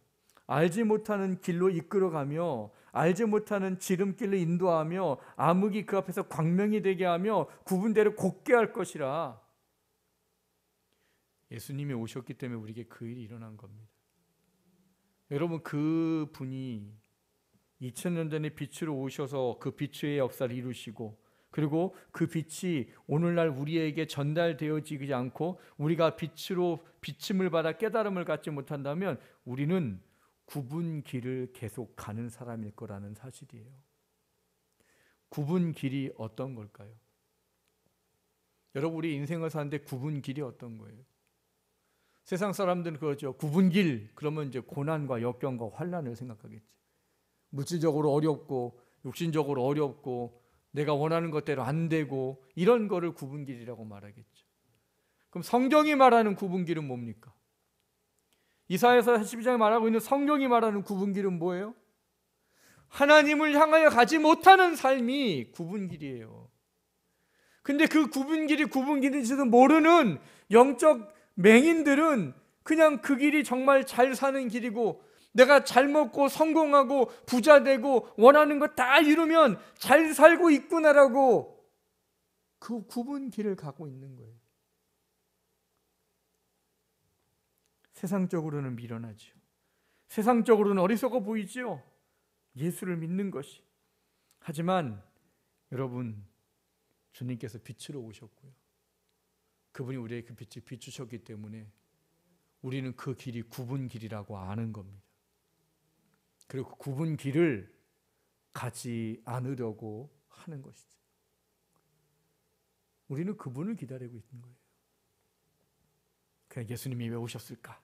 알지 못하는 길로 이끌어가며 알지 못하는 지름길로 인도하며 암흑이 그 앞에서 광명이 되게 하며 구분대를 곱게 할 것이라. 예수님이 오셨기 때문에 우리에게 그 일이 일어난 겁니다. 여러분, 그 분이 2000년 전에 빛으로 오셔서 그 빛의 역사를 이루시고 그리고 그 빛이 오늘날 우리에게 전달되어지지 않고 우리가 빛으로 비침을 받아 깨달음을 갖지 못한다면 우리는 굽은 길을 계속 가는 사람일 거라는 사실이에요. 굽은 길이 어떤 걸까요? 여러분, 우리 인생을 사는데 굽은 길이 어떤 거예요? 세상 사람들은 그거죠. 굽은 길 그러면 이제 고난과 역경과 환난을 생각하겠지. 물질적으로 어렵고 육신적으로 어렵고 내가 원하는 것대로 안 되고 이런 거를 굽은 길이라고 말하겠죠. 그럼 성경이 말하는 굽은 길은 뭡니까? 이사야서 42장에 말하고 있는 성경이 말하는 굽은 길은 뭐예요? 하나님을 향하여 가지 못하는 삶이 굽은 길이에요. 근데 그 굽은 길이 굽은 길인지도 모르는 영적 맹인들은 그냥 그 길이 정말 잘 사는 길이고 내가 잘 먹고 성공하고 부자 되고 원하는 거 다 이루면 잘 살고 있구나라고 그 굽은 길을 가고 있는 거예요. 세상적으로는 미련하죠. 세상적으로는 어리석어 보이죠. 예수를 믿는 것이. 하지만 여러분, 주님께서 빛으로 오셨고요. 그분이 우리의 그 빛을 비추셨기 때문에 우리는 그 길이 굽은 길이라고 아는 겁니다. 그리고 그 굽은 길을 가지 않으려고 하는 것이죠. 우리는 그분을 기다리고 있는 거예요. 그냥 예수님이 왜 오셨을까?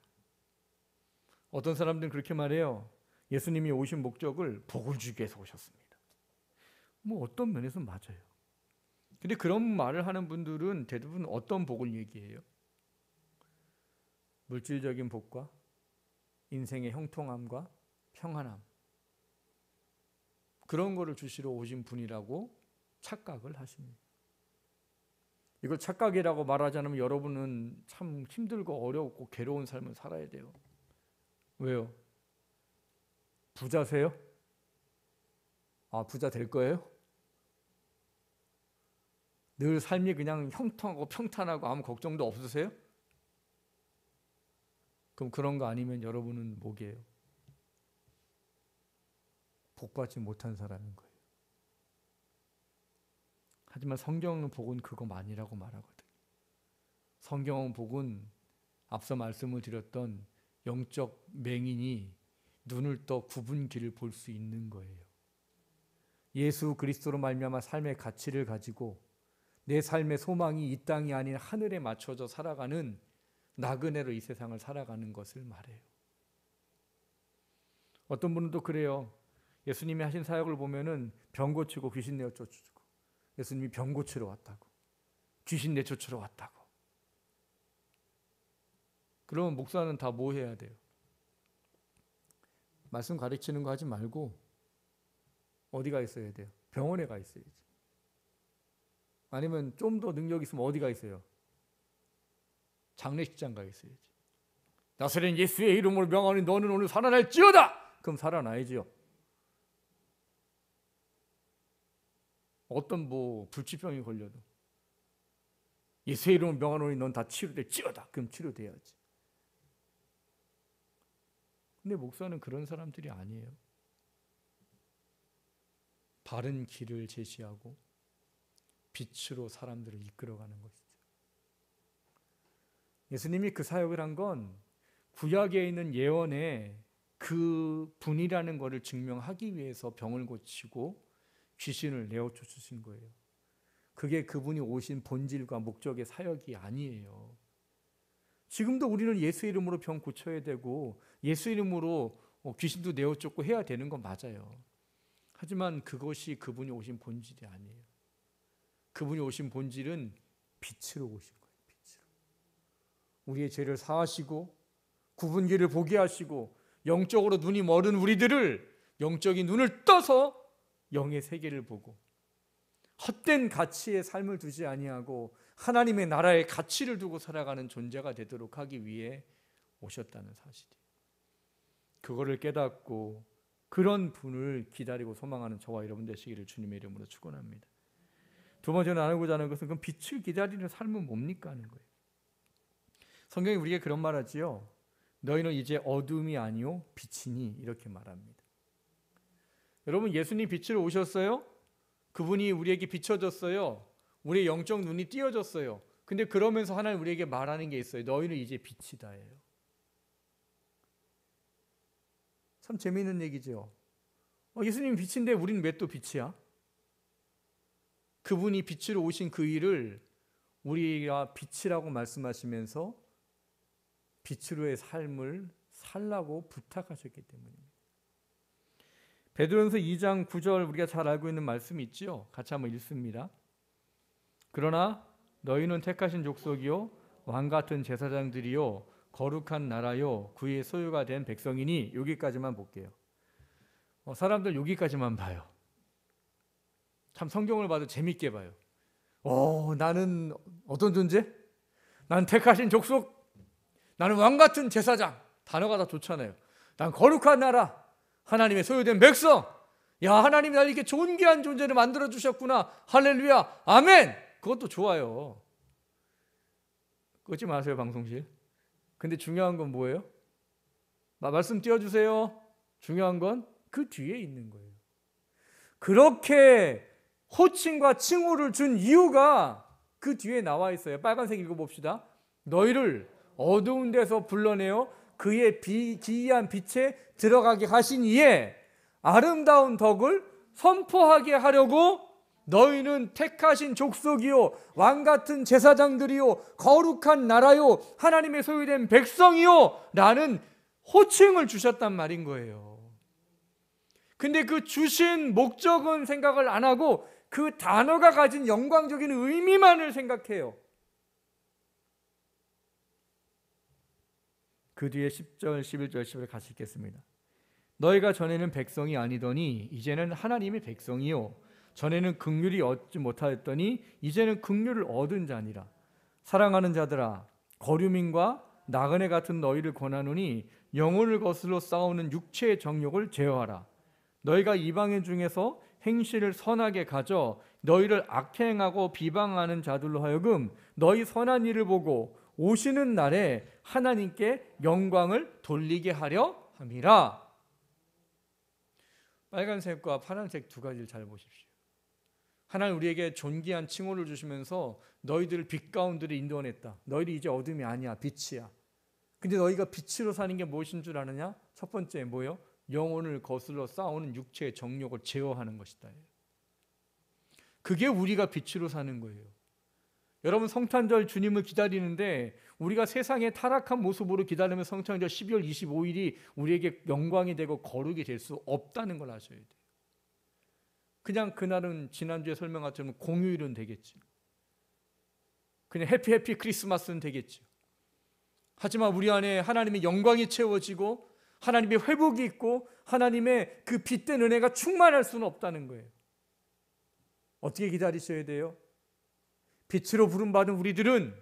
어떤 사람들은 그렇게 말해요. 예수님이 오신 목적을 복을 주기 위해서 오셨습니다. 뭐 어떤 면에서 맞아요. 근데 그런 말을 하는 분들은 대부분 어떤 복을 얘기해요? 물질적인 복과 인생의 형통함과 평안함, 그런 거를 주시러 오신 분이라고 착각을 하십니다. 이걸 착각이라고 말하지 않으면 여러분은 참 힘들고 어렵고 괴로운 삶을 살아야 돼요. 왜요? 부자세요? 부자 될 거예요? 늘 삶이 그냥 형통하고 평탄하고 아무 걱정도 없으세요? 그럼 그런 거 아니면 여러분은 뭐게요? 복받지 못한 사람인 거예요. 하지만 성경 복은 그거만이라고 말하거든요. 성경 복은 앞서 말씀을 드렸던 영적 맹인이 눈을 떠 굽은 길을 볼 수 있는 거예요. 예수 그리스도로 말미암아 삶의 가치를 가지고 내 삶의 소망이 이 땅이 아닌 하늘에 맞춰져 살아가는 나그네로 이 세상을 살아가는 것을 말해요. 어떤 분은 또 그래요. 예수님이 하신 사역을 보면은 병 고치고 귀신 내어 쫓고, 예수님이 병 고치러 왔다고, 귀신 내쫓으러 왔다고. 그러면 목사는 다 뭐 해야 돼요? 말씀 가르치는 거 하지 말고 어디 가 있어야 돼요? 병원에 가 있어야지. 아니면 좀 더 능력 있으면 어디 가 있어요? 장례식장 가 있어야지. 나사렛 예수의 이름으로 명하니 너는 오늘 살아날지어다! 그럼 살아나야지요. 어떤 불치병이 걸려도 예수의 이름으로 명하노니 넌 다 치료될지어다. 그럼 치료돼야지. 근데 목사는 그런 사람들이 아니에요. 바른 길을 제시하고 빛으로 사람들을 이끌어가는 것이죠. 예수님이 그 사역을 한 건 구약에 있는 예언에 그 분이라는 것을 증명하기 위해서 병을 고치고 귀신을 내어쫓으신 거예요. 그게 그분이 오신 본질과 목적의 사역이 아니에요. 지금도 우리는 예수 이름으로 병 고쳐야 되고 예수 이름으로 귀신도 내어쫓고 해야 되는 건 맞아요. 하지만 그것이 그분이 오신 본질이 아니에요. 그분이 오신 본질은 빛으로 오신 거예요. 빛으로. 우리의 죄를 사하시고 굽은 길을 보게 하시고 영적으로 눈이 멀은 우리들을 영적인 눈을 떠서 영의 세계를 보고 헛된 가치의 삶을 두지 아니하고 하나님의 나라의 가치를 두고 살아가는 존재가 되도록 하기 위해 오셨다는 사실이에요. 그거를 깨닫고 그런 분을 기다리고 소망하는 저와 여러분 되시기를 주님의 이름으로 축원합니다. 두 번째로 나누고자 하는 것은 그럼 빛을 기다리는 삶은 뭡니까 하는 거예요. 성경이 우리에게 그런 말하지요. 너희는 이제 어둠이 아니요 빛이니 이렇게 말합니다. 여러분 예수님 빛으로 오셨어요. 그분이 우리에게 비춰졌어요. 우리의 영적 눈이 띄어졌어요. 근데 그러면서 하나님 우리에게 말하는 게 있어요. 너희는 이제 빛이다예요. 참 재미있는 얘기죠. 예수님이 빛인데 우리는 왜 또 빛이야? 그분이 빛으로 오신 그 일을 우리가 빛이라고 말씀하시면서 빛으로의 삶을 살라고 부탁하셨기 때문입니다. 베드로전서 2장 9절 우리가 잘 알고 있는 말씀이 있죠. 같이 한번 읽습니다. 그러나 너희는 택하신 족속이요 왕같은 제사장들이요 거룩한 나라요 그의 소유가 된 백성이니 여기까지만 볼게요. 사람들 여기까지만 봐요. 참 성경을 봐도 재밌게 봐요. 나는 어떤 존재? 난 택하신 족속, 나는 왕같은 제사장. 단어가 다 좋잖아요. 난 거룩한 나라, 하나님의 소유된 백성. 야, 하나님이 날 이렇게 존귀한 존재를 만들어 주셨구나. 할렐루야, 아멘. 그것도 좋아요. 끄지 마세요, 방송실. 근데 중요한 건 뭐예요? 말씀 띄워주세요. 중요한 건 그 뒤에 있는 거예요. 그렇게 호칭과 칭호를 준 이유가 그 뒤에 나와 있어요. 빨간색 읽어봅시다. 너희를 어두운 데서 불러내어 그의 기이한 빛에 들어가게 하신 이에 아름다운 덕을 선포하게 하려고 너희는 택하신 족속이요 왕같은 제사장들이요 거룩한 나라요 하나님의 소유된 백성이요 라는 호칭을 주셨단 말인 거예요. 근데 그 주신 목적은 생각을 안 하고 그 단어가 가진 영광적인 의미만을 생각해요. 그 뒤에 10절, 11절, 10절 같이 읽겠습니다. 너희가 전에는 백성이 아니더니 이제는 하나님의 백성이요 전에는 긍휼이 얻지 못하였더니 이제는 긍휼을 얻은 자니라. 사랑하는 자들아 거류민과 나그네 같은 너희를 권하노니 영혼을 거슬러 싸우는 육체의 정욕을 제어하라. 너희가 이방인 중에서 행실을 선하게 가져 너희를 악행하고 비방하는 자들로 하여금 너희 선한 일을 보고 오시는 날에 하나님께 영광을 돌리게 하려 함이라. 빨간색과 파란색 두 가지를 잘 보십시오. 하나님 우리에게 존귀한 칭호를 주시면서 너희들을 빛 가운데로 인도하냈다. 너희들이 이제 어둠이 아니야, 빛이야. 근데 너희가 빛으로 사는 게 무엇인 줄 아느냐? 첫 번째 뭐예요? 영혼을 거슬러 싸우는 육체의 정욕을 제어하는 것이다. 그게 우리가 빛으로 사는 거예요. 여러분 성탄절 주님을 기다리는데 우리가 세상의 타락한 모습으로 기다리면 성탄절 12월 25일이 우리에게 영광이 되고 거룩이 될 수 없다는 걸 아셔야 돼요. 그냥 그날은 지난주에 설명한 것처럼 공휴일은 되겠지. 그냥 해피 크리스마스는 되겠지. 하지만 우리 안에 하나님의 영광이 채워지고 하나님의 회복이 있고 하나님의 그 빛된 은혜가 충만할 수는 없다는 거예요. 어떻게 기다리셔야 돼요? 빛으로 부름받은 우리들은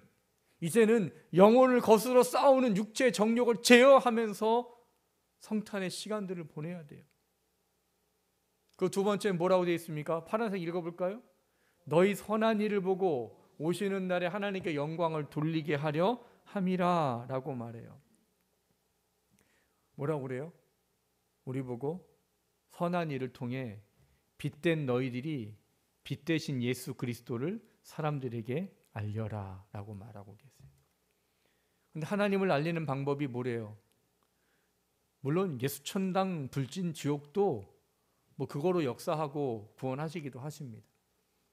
이제는 영혼을 거스러 싸우는 육체의 정욕을 제어하면서 성탄의 시간들을 보내야 돼요. 그 두 번째 뭐라고 되어 있습니까? 파란색 읽어볼까요? 너희 선한 일을 보고 오시는 날에 하나님께 영광을 돌리게 하려 함이라 라고 말해요. 뭐라고 그래요? 우리 보고 선한 일을 통해 빛된 너희들이 빛 대신 예수 그리스도를 사람들에게 알려라 라고 말하고 계세요. 근데 하나님을 알리는 방법이 뭐래요? 물론 예수천당 불진 지옥도 뭐 그거로 역사하고 구원하시기도 하십니다.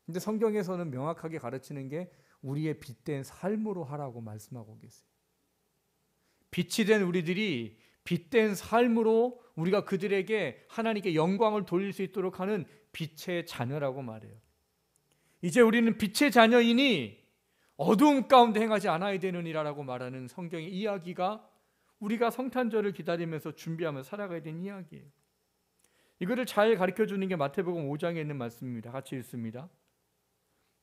근데 성경에서는 명확하게 가르치는 게 우리의 빛된 삶으로 하라고 말씀하고 계세요. 빛이 된 우리들이 빛된 삶으로 우리가 그들에게 하나님께 영광을 돌릴 수 있도록 하는 빛의 자녀라고 말해요. 이제 우리는 빛의 자녀이니 어두움 가운데 행하지 않아야 되느니라라고 말하는 성경의 이야기가 우리가 성탄절을 기다리면서 준비하며 살아가야 되는 이야기예요. 이거를 잘 가르쳐주는 게 마태복음 5장에 있는 말씀입니다. 같이 읽습니다.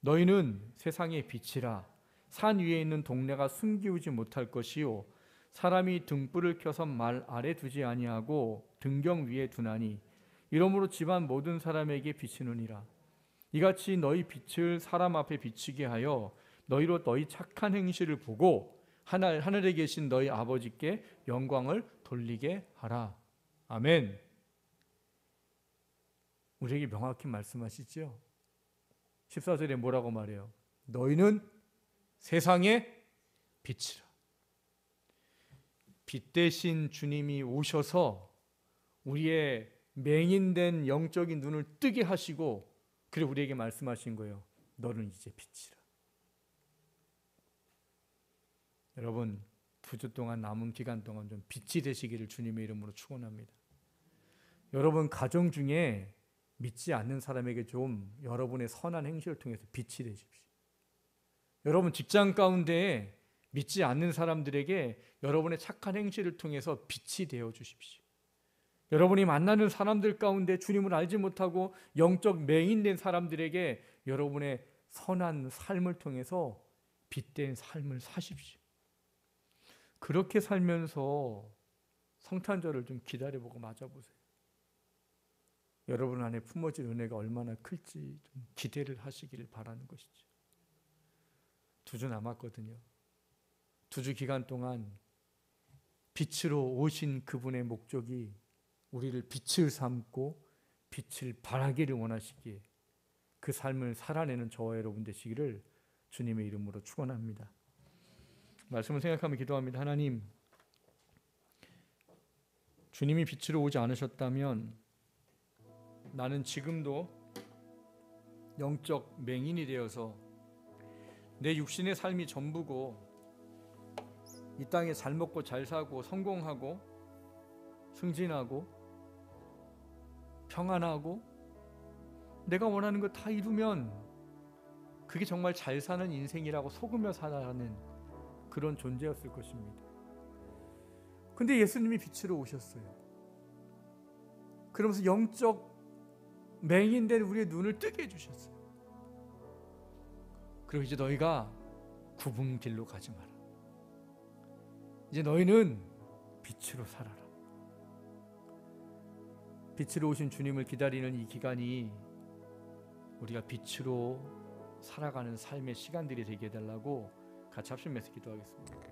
너희는 세상의 빛이라. 산 위에 있는 동네가 숨기우지 못할 것이요 사람이 등불을 켜서 말 아래 두지 아니하고 등경 위에 두나니 이러므로 집안 모든 사람에게 비치느니라. 이같이 너희 빛을 사람 앞에 비치게 하여 너희로 너희 착한 행실을 보고 하늘에 계신 너희 아버지께 영광을 돌리게 하라. 아멘. 우리에게 명확히 말씀하시죠. 14절에 뭐라고 말해요? 너희는 세상의 빛이라. 빛 대신 주님이 오셔서 우리의 맹인된 영적인 눈을 뜨게 하시고 그리고 우리에게 말씀하신 거예요. 너는 이제 빛이라. 여러분 2주 동안 남은 기간 동안 좀 빛이 되시기를 주님의 이름으로 축원합니다. 여러분 가정 중에 믿지 않는 사람에게 좀 여러분의 선한 행실을 통해서 빛이 되십시오. 여러분 직장 가운데 믿지 않는 사람들에게 여러분의 착한 행실을 통해서 빛이 되어 주십시오. 여러분이 만나는 사람들 가운데 주님을 알지 못하고 영적 맹인된 사람들에게 여러분의 선한 삶을 통해서 빛된 삶을 사십시오. 그렇게 살면서 성탄절을 좀 기다려보고 맞아보세요. 여러분 안에 품어질 은혜가 얼마나 클지 좀 기대를 하시기를 바라는 것이죠. 2주 남았거든요. 2주 기간 동안 빛으로 오신 그분의 목적이 우리를 빛을 삼고 빛을 발하기를 원하시기에 그 삶을 살아내는 저와 여러분 되시기를 주님의 이름으로 축원합니다. 말씀을 생각하며 기도합니다. 하나님, 주님이 빛으로 오지 않으셨다면 나는 지금도 영적 맹인이 되어서 내 육신의 삶이 전부고 이 땅에 잘 먹고 잘 사고 성공하고 승진하고 평안하고 내가 원하는 거 다 이루면 그게 정말 잘 사는 인생이라고 속으며 살아가는 그런 존재였을 것입니다. 근데 예수님이 빛으로 오셨어요. 그러면서 영적 맹인된 우리의 눈을 뜨게 해주셨어요. 그리고 이제 너희가 굽은 길로 가지 마라. 이제 너희는 빛으로 살아라. 빛으로 오신 주님을 기다리는 이 기간이 우리가 빛으로 살아가는 삶의 시간들이 되게 해달라고 같이 합심해서 기도하겠습니다.